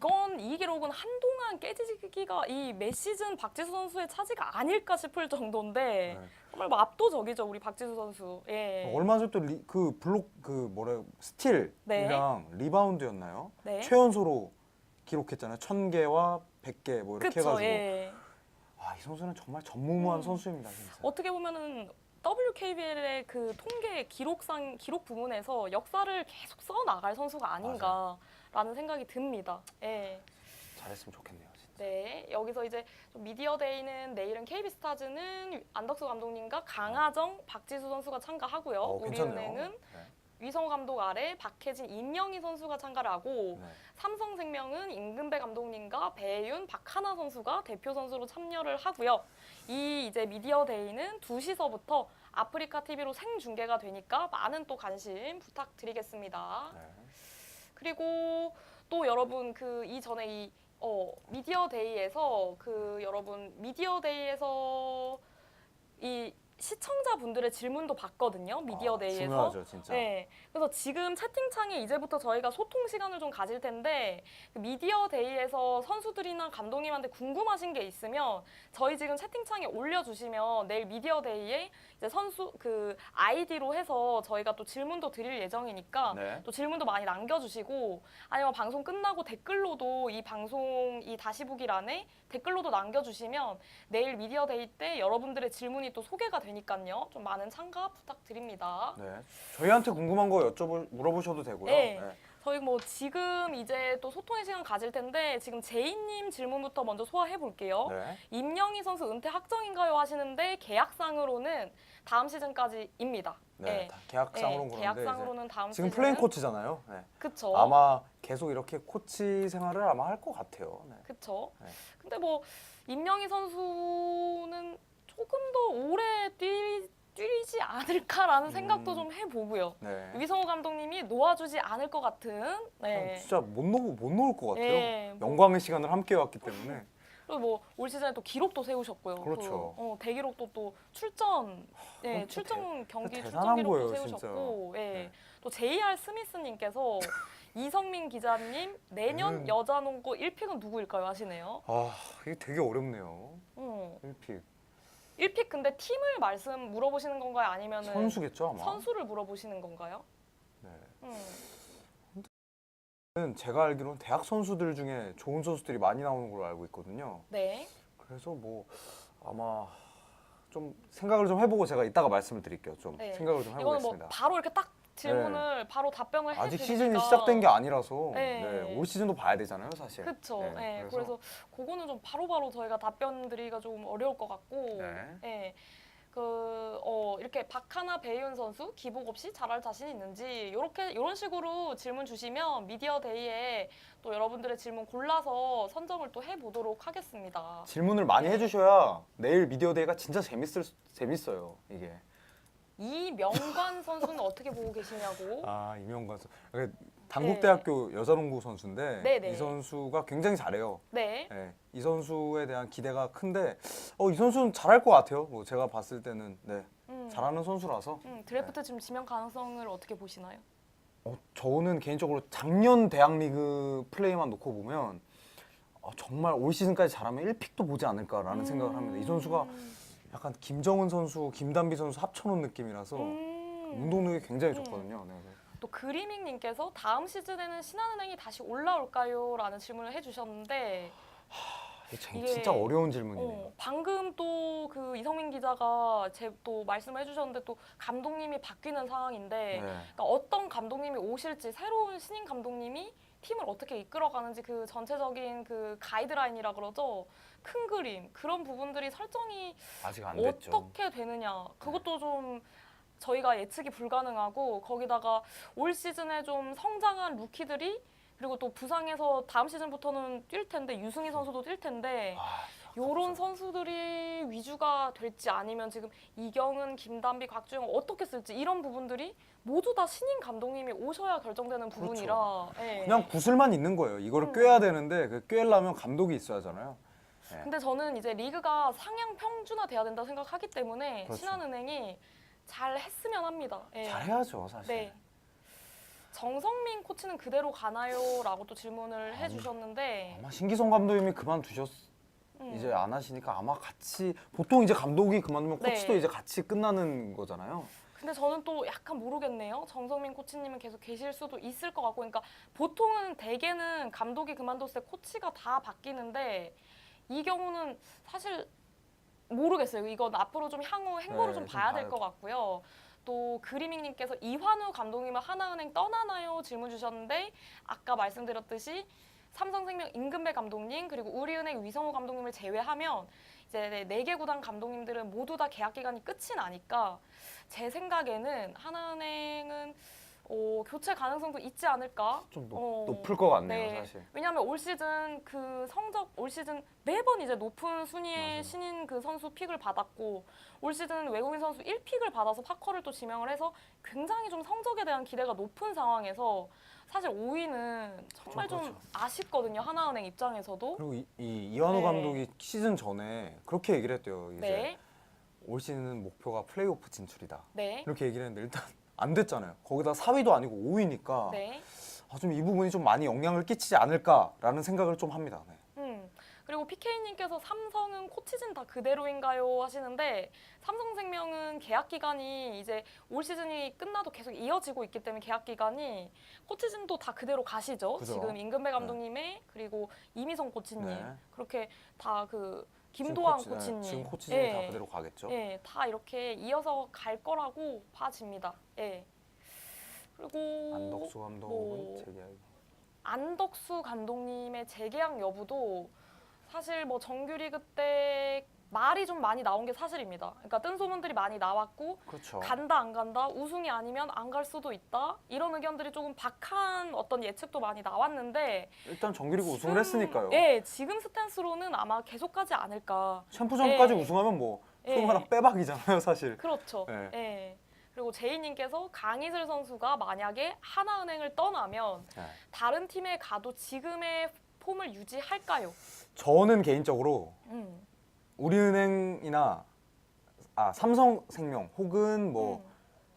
기록은 한동안 깨지기가 이 몇 시즌 박지수 선수의 차지가 아닐까 싶을 정도인데 네. 정말 뭐 압도적이죠 우리 박지수 선수. 예. 얼마 전에 또 그 블록 스틸이랑 리바운드였나요? 네. 최연소로 기록했잖아요. 1000개와 100개 뭐 이렇게 그쵸. 해가지고 예. 이 선수는 정말 전무후무한 선수입니다. 진짜. 어떻게 보면은 WKBL의 그 통계 기록 부분에서 역사를 계속 써 나갈 선수가 아닌가라는 생각이 듭니다. 예. 잘했으면 좋겠네요. 진짜. 네, 여기서 이제 좀 미디어데이는 내일은 KB스타즈는 안덕수 감독님과 강하정, 박지수 선수가 참가하고요. 괜찮네요. 우리은행은 네. 위성호 감독 아래 박혜진, 임영희 선수가 참가를 하고 네. 삼성생명은 임금배 감독님과 배윤, 박하나 선수가 대표 선수로 참여를 하고요. 이 이제 미디어데이는 2시서부터 아프리카 TV로 생중계가 되니까 많은 또 관심 부탁드리겠습니다. 네. 그리고 또 여러분 그 이전에 이 미디어데이에서 미디어데이에서 이 시청자분들의 질문도 받거든요. 미디어데이에서. 중요하죠, 진짜. 네. 그래서 지금 채팅창에 이제부터 저희가 소통 시간을 좀 가질 텐데 그 미디어데이에서 선수들이나 감독님한테 궁금하신 게 있으면 저희 지금 채팅창에 올려주시면 내일 미디어데이에 이제 선수 그 아이디로 해서 저희가 또 질문도 드릴 예정이니까 네. 또 질문도 많이 남겨주시고 아니면 방송 끝나고 댓글로도 이 방송 이 다시 보기란에 댓글로도 남겨주시면 내일 미디어데이 때 여러분들의 질문이 또 소개가 되니까요. 좀 많은 참가 부탁드립니다. 네. 저희한테 궁금한 거 물어보셔도 되고요. 네. 네. 저희 뭐 지금 이제 또 소통의 시간 가질 텐데 지금 제이님 질문부터 먼저 소화해 볼게요. 네. 임영희 선수 은퇴 확정인가요 하시는데 계약상으로는 다음 시즌까지입니다. 네. 계약상으로는 그런데 계약상으로는 다음 지금 시즌은 플레인 코치잖아요. 네. 그쵸. 아마 계속 이렇게 코치 생활을 아마 할 것 같아요. 네. 그쵸. 네. 근데 뭐 임영희 선수는 조금 더 오래 뛰지 않을까라는 생각도 좀 해보고요. 네. 위성호 감독님이 놓아주지 않을 것 같은. 네. 진짜 못 놓을 것 같아요. 네, 뭐. 영광의 시간을 함께 해왔기 때문에. 그리고 뭐 올 시즌에 또 기록도 세우셨고요. 그렇죠. 또, 대기록도 또 출전, 진짜 출전 경기 대단한 출전 기록도 거예요, 세우셨고, 진짜. 예. 네. 또 JR 스미스님께서 이성민 기자님 내년 여자농구 1픽은 누구일까요 하시네요. 이게 되게 어렵네요. 1픽. 1픽 근데 팀을 물어보시는 건가요? 아니면 선수겠죠, 아마. 선수를 물어보시는 건가요? 네. 제가 알기로는 대학 선수들 중에 좋은 선수들이 많이 나오는 걸로 알고 있거든요. 네. 그래서 뭐 아마 좀 생각을 좀 해보고 제가 이따가 말씀을 드릴게요. 좀 네. 생각을 좀 이거는 뭐 해보겠습니다. 바로 이렇게 딱 질문을 바로 답변을 아직 해드리니까 시즌이 시작된 게 아니라서 네. 올 시즌도 봐야 되잖아요, 사실. 그렇죠. 그래서 그거는 좀 바로바로 저희가 답변 드리기가 좀 어려울 것 같고 이렇게 박하나 배희은 선수 기복 없이 잘할 자신 있는지 이런 식으로 질문 주시면 미디어 데이에 또 여러분들의 질문 골라서 선정을 또 해보도록 하겠습니다. 질문을 많이 해주셔야 내일 미디어 데이가 진짜 재밌어요, 이게. 이명관 선수는 어떻게 보고 계시냐고? 아, 이명관 선수. 단국대학교 여자농구 선수인데 네네. 이 선수가 굉장히 잘해요. 네. 이 선수에 대한 기대가 큰데 이 선수는 잘할 것 같아요. 뭐 제가 봤을 때는 잘하는 선수라서. 드래프트 지금 지명 가능성을 어떻게 보시나요? 저는 개인적으로 작년 대학리그 플레이만 놓고 보면 정말 올 시즌까지 잘하면 1픽도 보지 않을까라는 생각을 합니다. 이 선수가 약간 김정은 선수, 김단비 선수 합쳐놓은 느낌이라서 운동력이 굉장히 좋거든요. 또 그리밍님께서 다음 시즌에는 신한은행이 다시 올라올까요? 라는 질문을 해주셨는데 이게 진짜 어려운 질문이네요. 방금 또 그 이성민 기자가 또 말씀을 해주셨는데 또 감독님이 바뀌는 상황인데 그러니까 어떤 감독님이 오실지 새로운 신인 감독님이 팀을 어떻게 이끌어가는지 그 전체적인 그 가이드라인이라 그러죠. 큰 그림 그런 부분들이 설정이 아직 안 됐죠. 어떻게 되느냐 그것도 좀 저희가 예측이 불가능하고 거기다가 올 시즌에 좀 성장한 루키들이 그리고 또 부상에서 다음 시즌부터는 뛸 텐데 유승희 선수도 뛸 텐데 요런 선수들이 위주가 될지 아니면 지금 이경은, 김단비, 곽주영 어떻게 쓸지 이런 부분들이 모두 다 신인 감독님이 오셔야 결정되는 부분이라 그냥 구슬만 있는 거예요. 이거를 꿰야 되는데 그 꿰려면 감독이 있어야 하잖아요. 근데 저는 이제 리그가 상향 평준화 돼야 된다고 생각하기 때문에 그렇죠. 신한은행이 잘 했으면 합니다. 잘해야죠, 사실. 정성민 코치는 그대로 가나요? 라고 또 질문을 해주셨는데 아마 신기성 감독님이 이제 안 하시니까 아마 같이 보통 이제 감독이 그만두면 코치도 이제 같이 끝나는 거잖아요. 근데 저는 또 약간 모르겠네요. 정성민 코치님은 계속 계실 수도 있을 것 같고 그러니까 보통은 대개는 감독이 그만뒀을 때 코치가 다 바뀌는데 이 경우는 사실 모르겠어요. 이건 앞으로 좀 향후 행보를 좀 봐야 될 것 같고요. 또 그리밍님께서 이환우 감독님은 하나은행 떠나나요? 질문 주셨는데 아까 말씀드렸듯이 삼성생명 임금배 감독님 그리고 우리은행 위성호 감독님을 제외하면 이제 4개 구단 감독님들은 모두 다 계약 기간이 끝이 나니까 제 생각에는 하나은행은 교체 가능성도 있지 않을까? 좀 높을 것 같네요, 사실. 왜냐하면 올 시즌 그 성적 올 시즌 매번 이제 높은 순위의 신인 그 선수 픽을 받았고 올 시즌 외국인 선수 1픽을 받아서 파커를 또 지명을 해서 굉장히 좀 성적에 대한 기대가 높은 상황에서 사실 5위는 정말 좀 아쉽거든요. 하나은행 입장에서도. 그리고 이완호 감독이 시즌 전에 그렇게 얘기를 했대요. 이제 올 시즌 목표가 플레이오프 진출이다. 이렇게 얘기를 했는데 일단 안 됐잖아요. 거기다 4위도 아니고 5위니까 좀 이 부분이 좀 많이 영향을 끼치지 않을까라는 생각을 좀 합니다. 그리고 PK님께서 삼성은 코치진 다 그대로인가요? 하시는데 삼성생명은 계약 기간이 이제 올 시즌이 끝나도 계속 이어지고 있기 때문에 계약 기간이 코치진도 다 그대로 가시죠. 그죠? 지금 임금배 감독님의 그리고 이미성 코치님 그렇게 다 그 김도환 코치님 지금 코치진이 다 그대로 가겠죠? 다 이렇게 이어서 갈 거라고 봐집니다. 그리고 안덕수 감독은 재계약. 안덕수 감독님의 재계약 여부도 사실 뭐 정규리그 때 말이 좀 많이 나온 게 사실입니다. 그러니까 뜬 소문들이 많이 나왔고 간다 안 간다 우승이 아니면 안 갈 수도 있다 이런 의견들이 조금 박한 어떤 예측도 많이 나왔는데 일단 정규리그 우승을 했으니까요. 지금 스탠스로는 아마 계속 가지 않을까. 챔프전까지 우승하면 뭐 소문하나 빼박이잖아요, 사실. 그렇죠. 그리고 제이님께서 강희슬 선수가 만약에 하나은행을 떠나면 다른 팀에 가도 지금의 폼을 유지할까요? 저는 개인적으로 우리은행이나 삼성생명 혹은 뭐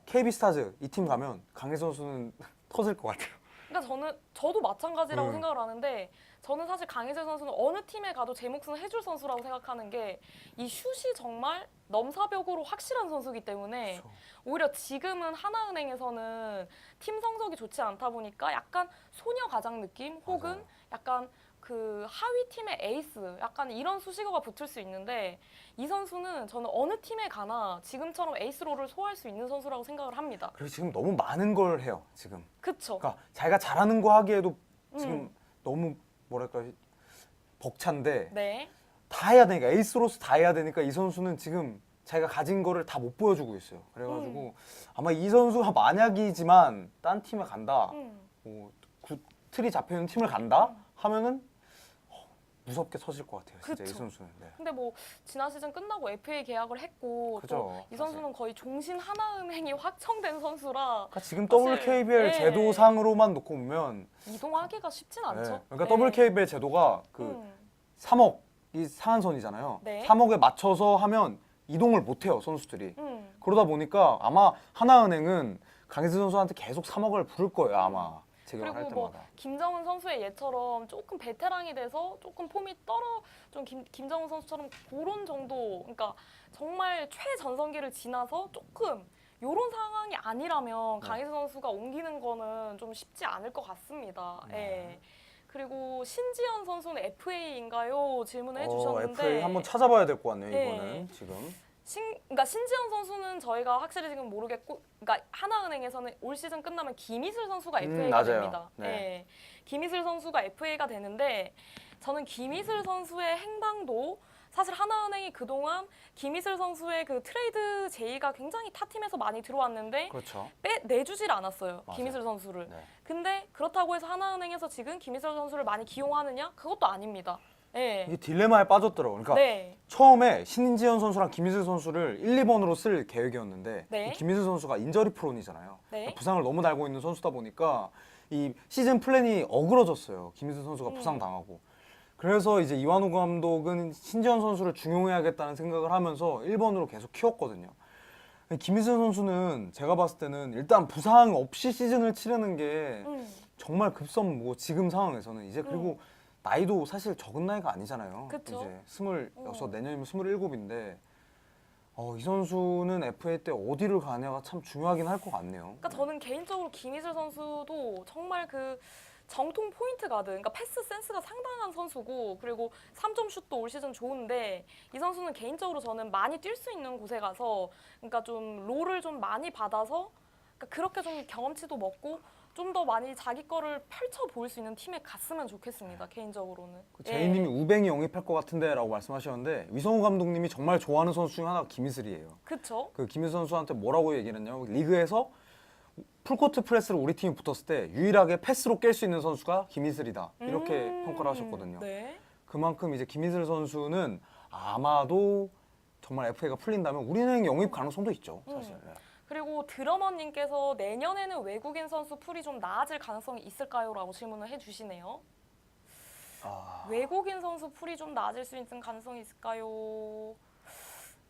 KB스타즈 이 팀 가면 강희슬 선수는 터질 것 같아요. 그러니까 저도 마찬가지라고 생각을 하는데 저는 사실 강희슬 선수는 어느 팀에 가도 제 몫은 해줄 선수라고 생각하는 게 이 슛이 정말 넘사벽으로 확실한 선수이기 때문에 오히려 지금은 하나은행에서는 팀 성적이 좋지 않다 보니까 약간 소녀 가장 느낌 혹은 약간 그 하위 팀의 에이스 약간 이런 수식어가 붙을 수 있는데 이 선수는 저는 어느 팀에 가나 지금처럼 에이스로를 소화할 수 있는 선수라고 생각을 합니다. 그리고 지금 너무 많은 걸 해요. 지금. 그쵸? 그러니까 자기가 잘하는 거 하기에도 지금 너무 뭐랄까 벅찬데 네. 다 해야 되니까 에이스로서 다 해야 되니까 이 선수는 지금 자기가 가진 거를 다 못 보여주고 있어요. 그래가지고 아마 이 선수가 만약이지만 딴 팀에 간다, 뭐 틀이 잡혀있는 팀을 간다 하면은 무섭게 서질 것 같아요. 진짜 그쵸. 이 선수는. 네. 근데 뭐 지난 시즌 끝나고 FA 계약을 했고 그죠, 또 이 선수는 거의 종신 하나은행이 확정된 선수라 그러니까 지금 사실, WKBL 네. 제도상으로만 놓고 보면 이동하기가 쉽진 않죠. 네. 그러니까 WKBL 제도가 그 3억이 상한선이잖아요. 네. 3억에 맞춰서 하면 이동을 못 해요, 선수들이. 그러다 보니까 아마 하나은행은 강희슬 선수한테 계속 3억을 부를 거예요, 아마. 재결할 그리고 때마다. 뭐 김정은 선수의 예처럼 조금 베테랑이 돼서 조금 폼이 좀 김정은 선수처럼 그런 정도, 그러니까 정말 최전성기를 지나서 조금 요런 상황이 아니라면 네. 강희슬 선수가 옮기는 거는 좀 쉽지 않을 것 같습니다. 네. 예. 그리고 신지연 선수는 FA인가요? 질문을 해주셨는데 FA 한번 찾아봐야 될 것 같네요, 네. 이거는 지금. 그러니까 신지연 선수는 저희가 확실히 지금 모르겠고, 그러니까 하나은행에서는 올 시즌 끝나면 김희슬 선수가 FA가 맞아요. 됩니다. 네. 네. 김희슬 선수가 FA가 되는데 저는 김희슬 선수의 행방도 사실 하나은행이 그동안 김희슬 선수의 그 트레이드 제의가 굉장히 타 팀에서 많이 들어왔는데 그렇죠. 내주질 않았어요. 맞아요. 김희슬 선수를. 네. 근데 그렇다고 해서 하나은행에서 지금 김희슬 선수를 많이 기용하느냐? 그것도 아닙니다. 네. 이게 딜레마에 빠졌더라고요. 그러니까 네. 처음에 신지연 선수랑 김희슬 선수를 1, 2번으로 쓸 계획이었는데 네. 이 김희슬 선수가 인저리 프론이잖아요. 네. 부상을 너무 달고 있는 선수다 보니까 이 시즌 플랜이 어그러졌어요. 김희슬 선수가 부상당하고. 그래서 이제 이완호 감독은 신지연 선수를 중용해야겠다는 생각을 하면서 1번으로 계속 키웠거든요. 김희슬 선수는 제가 봤을 때는 일단 부상 없이 시즌을 치르는 게 정말 급선무고 지금 상황에서는 이제 그리고 나이도 사실 적은 나이가 아니잖아요. 그쵸? 이제 26, 내년이면 27인데 이 선수는 FA 때 어디를 가냐가 참 중요하긴 할 것 같네요. 그러니까 저는 개인적으로 김희슬 선수도 정말 그 정통 포인트 가드, 그러니까 패스 센스가 상당한 선수고, 그리고 3점 슛도 올 시즌 좋은데 이 선수는 개인적으로 저는 많이 뛸 수 있는 곳에 가서, 그러니까 좀 롤을 좀 많이 받아서, 그러니까 그렇게 좀 경험치도 먹고 좀 더 많이 자기 거를 펼쳐 보일 수 있는 팀에 갔으면 좋겠습니다. 개인적으로는. 제이님이 우뱅이 영입할 것 같은데라고 말씀하셨는데 위성우 감독님이 정말 좋아하는 선수 중 하나가 김희슬이에요. 그렇죠. 그 김희슬 선수한테 뭐라고 얘기를 했냐면 리그에서 풀코트 프레스로 우리 팀이 붙었을 때 유일하게 패스로 깰 수 있는 선수가 김희슬이다. 이렇게 평가를 하셨거든요. 네. 그만큼 이제 김희슬 선수는 아마도 정말 FA가 풀린다면 우리는 영입 가능성도 있죠, 사실. 네. 그리고 드러머님께서 내년에는 외국인 선수 풀이 좀 나아질 가능성이 있을까요? 라고 질문을 해주시네요. 외국인 선수 풀이 좀 나아질 수 있는 가능성이 있을까요?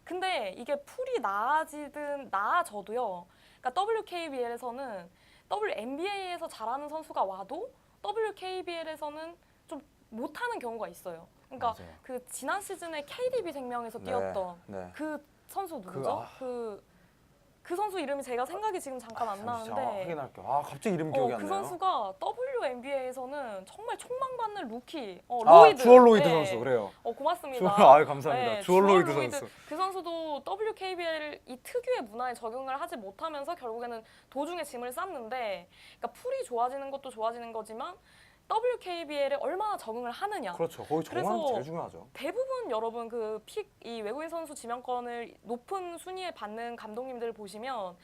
근데 이게 풀이 나아지든 나아져도요. 그러니까 WKBL에서는 WNBA에서 잘하는 선수가 와도 WKBL에서는 좀 못하는 경우가 있어요. 그러니까 맞아요. 그 지난 시즌에 KDB 생명에서 뛰었던 네. 그 선수 누구죠? 그 선수 이름이 제가 생각이 지금 잠깐 안 나는데 확인할게요. 갑자기 이름 기억이 안 그 나요. 선수가 WNBA에서는 정말 촉망받는 루키 로이드. 주얼 로이드 네. 선수 그래요. 고맙습니다. 감사합니다. 네, 주얼 로이드 선수. 그 선수도 WKBL 이 특유의 문화에 적응을 하지 못하면서 결국에는 도중에 짐을 쌌는데, 그러니까 풀이 좋아지는 것도 좋아지는 거지만 WKBL에 얼마나 적응을 하느냐. 그렇죠. 거기 정말 그래서 제일 중요하죠. 대부분 여러분 그 이 외국인 선수 지명권을 높은 순위에 받는 감독님들을 보시면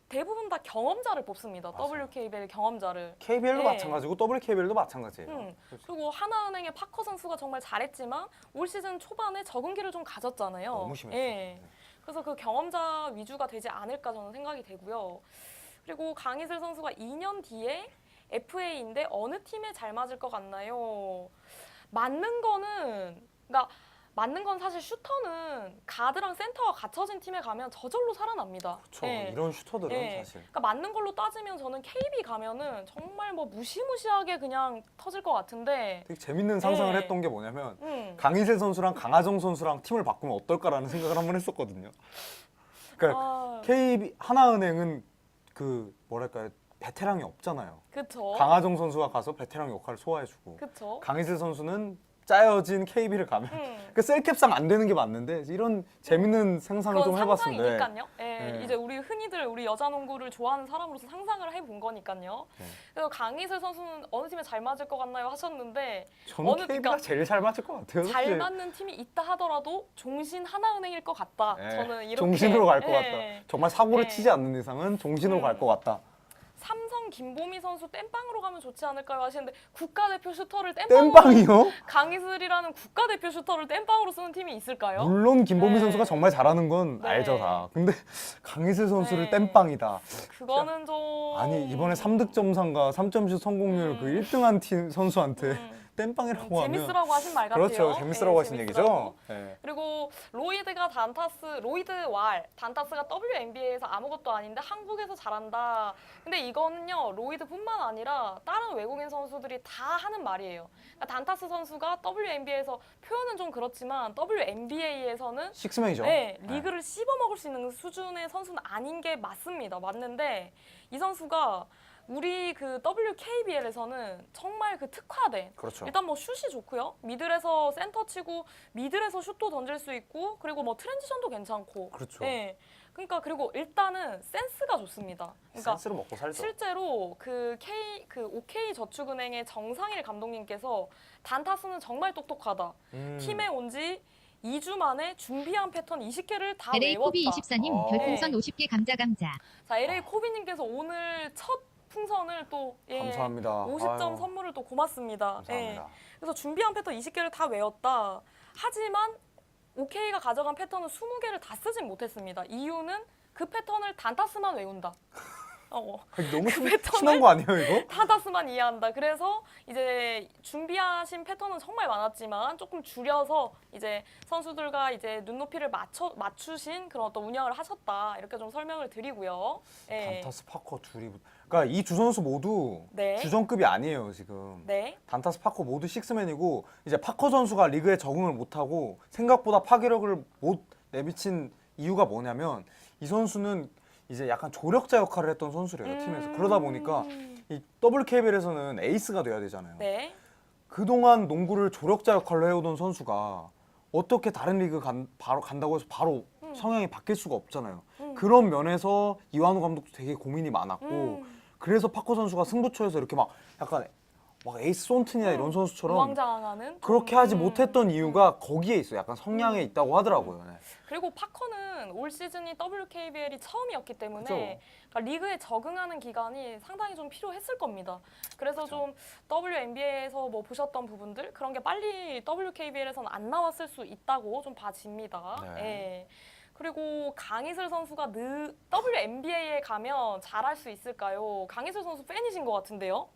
대부분 다 경험자를 뽑습니다. 맞아요. WKBL 경험자를. KBL도 네. 마찬가지고 WKBL도 마찬가지예요. 그리고 하나은행의 파커 선수가 정말 잘했지만 올 시즌 초반에 적응기를 좀 가졌잖아요. 너무 심했어요. 예. 그래서 그 경험자 위주가 되지 않을까 저는 생각이 되고요. 그리고 강희슬 선수가 2년 뒤에 FA인데 어느 팀에 잘 맞을 것 같나요? 맞는 건 사실 슈터는 가드랑 센터가 갖춰진 팀에 가면 저절로 살아납니다. 그렇죠. 예. 이런 슈터들은 예. 사실. 그러니까 맞는 걸로 따지면 저는 KB 가면은 정말 뭐 무시무시하게 그냥 터질 것 같은데. 되게 재밌는 상상을 네. 했던 게 뭐냐면 음. 강희슬 선수랑 강하정 선수랑 팀을 바꾸면 어떨까라는 생각을 한번 했었거든요. 그러니까 KB 하나은행은 그 뭐랄까요, 베테랑이 없잖아요. 그쵸. 강하정 선수가 가서 베테랑 역할을 소화해주고 그쵸. 강희슬 선수는 짜여진 KB를 가면 그 셀캡상 안 되는 게 맞는데 이런 재밌는 상상을 좀 해봤는데 상상이니까요. 예, 이제 우리 흔히들 우리 여자 농구를 좋아하는 사람으로서 상상을 해본 거니까요. 그래서 강희슬 선수는 어느 팀에 잘 맞을 것 같나요 하셨는데 저는 어느 KB가 그러니까 제일 잘 맞을 것 같아요. 잘 솔직히. 맞는 팀이 있다 하더라도 종신 하나은행일 것 같다. 저는 이렇게 종신으로 갈 것 같다. 예. 정말 사고를 예. 치지 않는 이상은 종신으로 갈 것 같다. 삼성 김보미 선수 땜빵으로 가면 좋지 않을까요 하시는데 국가대표 슈터를 땜빵이요? 강희슬이라는 국가대표 슈터를 땜빵으로 쓰는 팀이 있을까요? 물론 김보미 네. 선수가 정말 잘하는 건 네. 알죠 다. 근데 강희슬 선수를 네. 땜빵이다. 그거는 좀 아니 이번에 3득점상과 3점슛 성공률 그 1등한 팀 선수한테 땜빵이라고 하면 재밌으라고 하신 말 같아요. 그렇죠. 재밌으라고 하신 얘기죠. 네. 그리고 로이드가 로이드 왈 단타스가 WNBA에서 아무것도 아닌데 한국에서 잘한다. 근데 이거는요 로이드뿐만 아니라 다른 외국인 선수들이 다 하는 말이에요. 그러니까 단타스 선수가 WNBA에서 표현은 좀 그렇지만 WNBA에서는 식스맨이죠. 네, 리그를 씹어먹을 수 있는 수준의 선수는 아닌 게 맞습니다. 맞는데 이 선수가 우리 그 WKBL에서는 정말 그 특화된 그렇죠. 일단 뭐 슛이 좋고요. 미들에서 센터 치고 미들에서 슛도 던질 수 있고 그리고 뭐 트랜지션도 괜찮고. 그렇죠. 네. 그러니까 그리고 일단은 센스가 좋습니다. 그러니까 센스로 먹고 살죠. 실제로 그 OK 저축은행의 정상일 감독님께서 단타스는 정말 똑똑하다. 팀에 온 지 2주 만에 준비한 패턴 20개를 다 LA 외웠다. 코비 24님 별풍선 50개 감자. 자, LA 코비님께서 오늘 첫 풍선을 또 감사합니다. 50점 아유. 선물을 또 고맙습니다. 감사합니다. 그래서 준비한 패턴 20개를 다 외웠다. 하지만 OK가 가져간 패턴은 20개를 다 쓰진 못했습니다. 이유는 그 패턴을 단타스만 외운다. 너무 패턴을 심한 거 아니에요 이거? 단타스만 이해한다. 그래서 이제 준비하신 패턴은 정말 많았지만 조금 줄여서 이제 선수들과 이제 눈높이를 맞추신 그런 어떤 운영을 하셨다. 이렇게 좀 설명을 드리고요. 예. 단타스 파커 둘이 그러니까 이 두 선수 모두 네. 주전급이 아니에요 지금. 네. 단타스 파커 모두 식스맨이고 이제 파커 선수가 리그에 적응을 못하고 생각보다 파괴력을 못 내비친 이유가 뭐냐면 이 선수는 이제 약간 조력자 역할을 했던 선수래요 팀에서. 그러다 보니까 이 WKBL에서는 에이스가 돼야 되잖아요. 네. 그동안 농구를 조력자 역할로 해오던 선수가 어떻게 다른 리그 바로 간다고 해서 바로 성향이 바뀔 수가 없잖아요. 그런 면에서 이완우 감독도 되게 고민이 많았고 그래서 파커 선수가 승부처에서 이렇게 막 약간 막 에이스 손튼이나 이런 선수처럼 우왕좌왕하는 그렇게 하지 못했던 이유가 거기에 있어요. 약간 성향에 있다고 하더라고요. 네. 그리고 파커는 올 시즌이 WKBL이 처음이었기 때문에 그쵸. 그러니까 리그에 적응하는 기간이 상당히 좀 필요했을 겁니다. 그래서 좀 WNBA에서 뭐 보셨던 부분들 그런 게 빨리 WKBL에서는 안 나왔을 수 있다고 좀 봐집니다. 네. 예. 그리고 강희슬 선수가 WNBA에 가면 잘할 수 있을까요? 강희슬 선수 팬이신 것 같은데요?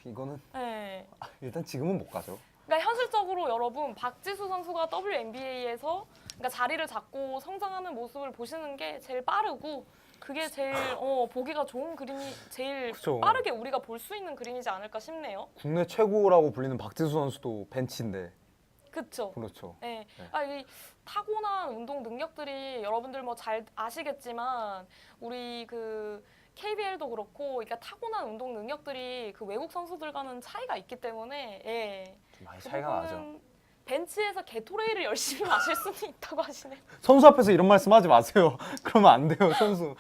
이거는 네. 일단 지금은 못 가죠. 그러니까 현실적으로 여러분 박지수 선수가 WNBA에서 그러니까 자리를 잡고 성장하는 모습을 보시는 게 제일 빠르고 그게 제일 보기가 좋은 그림이 제일 그쵸. 빠르게 우리가 볼 수 있는 그림이지 않을까 싶네요. 국내 최고라고 불리는 박지수 선수도 벤치인데. 그렇죠. 그렇죠. 네. 이 타고난 운동 능력들이 여러분들 뭐 잘 아시겠지만 우리 그 KBL도 그렇고 그러니까 타고난 운동 능력들이 그 외국 선수들과는 차이가 있기 때문에 좀 많이 차이가 나죠. 벤치에서 게토레이를 열심히 마실 수는 있다고 하시네요. 선수 앞에서 이런 말씀 하지 마세요. 그러면 안 돼요, 선수.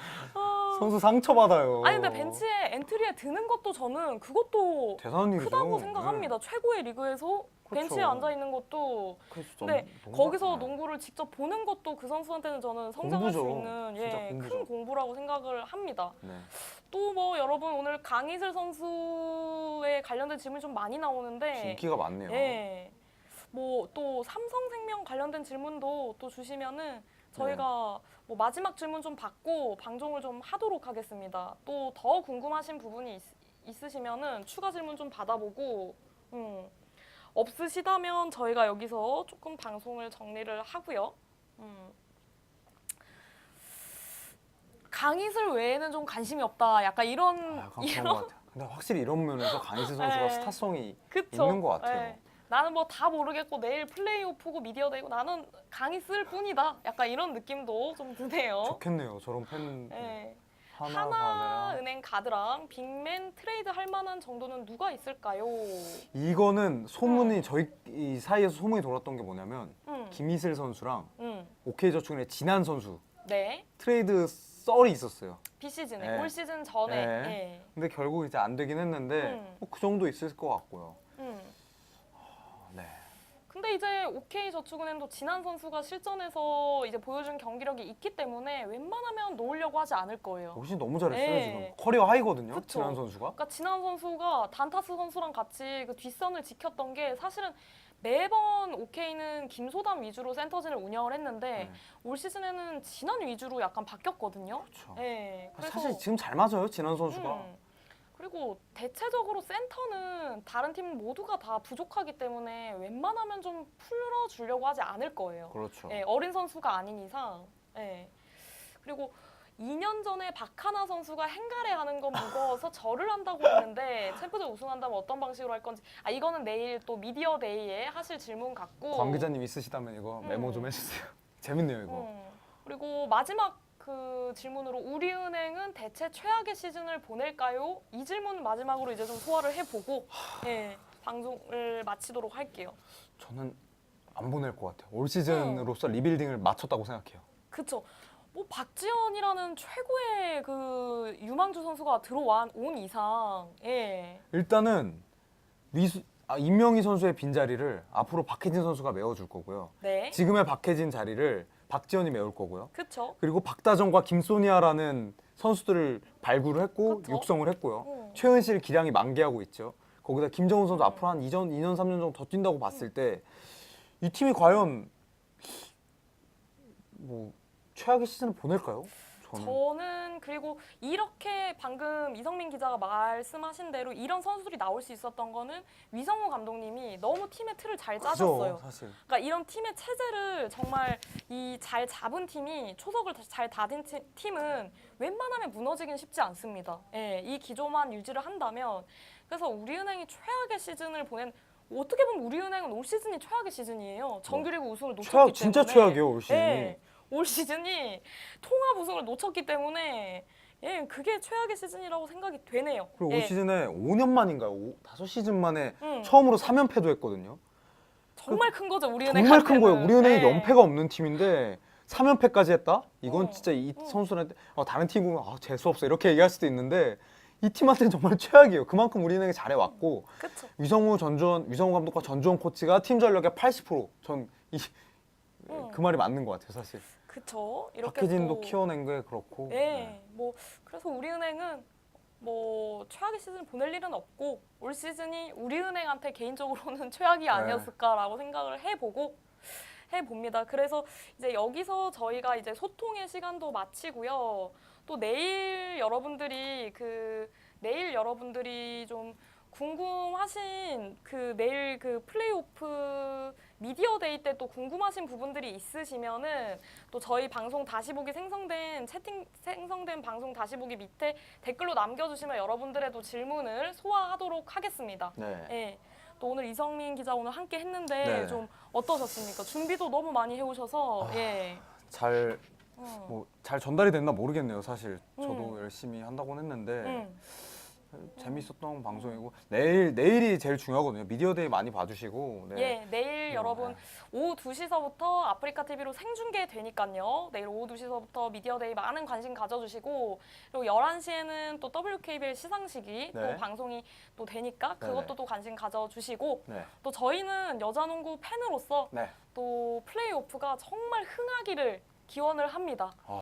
선수 상처받아요. 아니 근데 벤치에 엔트리에 드는 것도 저는 그것도 대단한 일이죠. 크다고 생각합니다. 네. 최고의 리그에서 그렇죠. 벤치에 앉아 있는 것도 근데 거기서 농구를 직접 보는 것도 그 선수한테는 저는 성장할 공부죠. 수 있는 진짜 공부죠. 큰 공부라고 생각을 합니다. 네. 또 뭐 여러분 오늘 강희슬 선수에 관련된 질문이 좀 많이 나오는데 인기가 많네요. 예. 뭐 또 삼성생명 관련된 질문도 또 주시면은 저희가 뭐 마지막 질문 좀 받고 방송을 좀 하도록 하겠습니다. 또 더 궁금하신 부분이 있으시면은 추가 질문 좀 받아보고 없으시다면 저희가 여기서 조금 방송을 정리를 하고요. 강희슬 외에는 좀 관심이 없다. 약간 이런 약간 그런 것 같아요. 근데 확실히 이런 면에서 강희슬 선수가 네. 스타성이 그쵸? 있는 것 같아요. 네. 나는 뭐 다 모르겠고 내일 플레이오프고 미디어데이고 나는 강희슬 뿐이다. 약간 이런 느낌도 좀 드네요. 좋겠네요. 저런 팬. 네. 하나은행 가드랑 빅맨 트레이드 할 만한 정도는 누가 있을까요? 이거는 소문이 저희 이 사이에서 소문이 돌았던 게 뭐냐면 김희슬 선수랑 음. OK저축은의 진한 선수 네. 트레이드 썰이 있었어요. 비시즌에 네. 올 시즌 전에. 네. 예. 근데 결국 이제 안 되긴 했는데 뭐 그 정도 있을 것 같고요. 네. 근데 이제 OK저축은행도 진한 선수가 실전에서 이제 보여준 경기력이 있기 때문에 웬만하면 놓으려고 하지 않을 거예요. 훨씬 너무 잘했어요 네. 지금. 커리어 하이거든요. 그쵸. 진한 선수가. 그러니까 진한 선수가 단타스 선수랑 같이 그 뒷선을 지켰던 게 사실은 매번 OK는 김소담 위주로 센터진을 운영을 했는데 네. 올 시즌에는 진한 위주로 약간 바뀌었거든요. 그렇죠. 네, 사실 지금 잘 맞아요 진한 선수가. 그리고 대체적으로 센터는 다른 팀 모두가 다 부족하기 때문에 웬만하면 좀 풀어주려고 하지 않을 거예요. 그렇죠. 예, 어린 선수가 아닌 이상. 예. 그리고 2년 전에 박하나 선수가 행가래 하는 건 무거워서 절을 한다고 했는데 챔프전 우승한다면 어떤 방식으로 할 건지. 아 이거는 내일 또 미디어 데이에 하실 질문 같고. 관 기자님 있으시다면 이거 메모 좀 해주세요. 재밌네요 이거. 그리고 마지막 그 질문으로 우리은행은 대체 최악의 시즌을 보낼까요? 이 질문 마지막으로 이제 좀 소화를 해보고 예, 방송을 마치도록 할게요. 저는 안 보낼 것 같아요. 올 시즌으로서 리빌딩을 마쳤다고 생각해요. 그쵸. 뭐 박지현이라는 최고의 그 유망주 선수가 온 이상, 예. 일단은 임명희 선수의 빈자리를 앞으로 박혜진 선수가 메워줄 거고요. 네. 지금의 박혜진 자리를 박지현이 메울 거고요. 그쵸. 그리고 박다정과 김소니아라는 선수들을 발굴을 했고 그쵸. 육성을 했고요. 최은실 기량이 만개하고 있죠. 거기다 김정은 선수 앞으로 한 2년, 3년 정도 더 뛴다고 봤을 때 이 팀이 과연 뭐 최악의 시즌을 보낼까요? 저는 그리고 이렇게 방금 이성민 기자가 말씀하신 대로 이런 선수들이 나올 수 있었던 거는 위성호 감독님이 너무 팀의 틀을 잘 짜줬어요. 그죠, 사실. 그러니까 이런 팀의 체제를 정말 이 잘 잡은 팀이 초석을 잘 다진 팀은 웬만하면 무너지긴 쉽지 않습니다. 예, 이 기조만 유지를 한다면 그래서 우리은행이 최악의 시즌을 보낸 어떻게 보면 우리은행은 올 시즌이 최악의 시즌이에요. 정규리그 우승을 놓쳤기 때문에. 진짜 최악이에요 올 시즌이. 예, 올 시즌이 통합 우승을 놓쳤기 때문에 예, 그게 최악의 시즌이라고 생각이 되네요. 그리고 예. 올 시즌에 5년 만인가요? 5시즌 만에 음. 처음으로 3연패도 했거든요. 정말 큰 거죠, 우리은행. 정말 큰 거예요. 우리은행이 예. 연패가 없는 팀인데 3연패까지 했다? 이건 어. 진짜 이 선수한테 다른 팀 보면 재수없어 이렇게 얘기할 수도 있는데 이 팀한테는 정말 최악이에요. 그만큼 우리은행이 잘해왔고 그쵸. 위성우 감독과 전주원 코치가 팀 전력의 80% 그 말이 맞는 것 같아요 사실. 그쵸. 이렇게 박혜진도 또, 키워낸 게 그렇고. 예, 뭐 그래서 우리은행은 뭐 최악의 시즌 보낼 일은 없고 올 시즌이 우리은행한테 개인적으로는 최악이 아니었을까라고 생각을 해봅니다. 그래서 이제 여기서 저희가 이제 소통의 시간도 마치고요. 또 내일 여러분들이 좀 궁금하신 내일 플레이오프 미디어 데이 때 또 궁금하신 부분들이 있으시면은 또 저희 방송 다시 보기 생성된 방송 다시 보기 밑에 댓글로 남겨주시면 여러분들의 또 질문을 소화하도록 하겠습니다. 네. 예. 또 오늘 이성민 기자 오늘 함께 했는데 네. 좀 어떠셨습니까? 준비도 너무 많이 해오셔서 예. 잘 전달이 됐나 모르겠네요 사실. 저도 열심히 한다고는 했는데 재밌었던 방송이고 내일이 제일 중요하거든요. 미디어데이 많이 봐주시고. 네. 예, 내일 여러분 오후 2시서부터 아프리카 TV로 생중계 되니까요. 내일 오후 2시서부터 미디어데이 많은 관심 가져주시고 그리고 11시에는 또 WKBL 시상식이 또 방송이 또 되니까 그것도 또 관심 가져주시고 또 저희는 여자농구 팬으로서 또 플레이오프가 정말 흥하기를 기원을 합니다.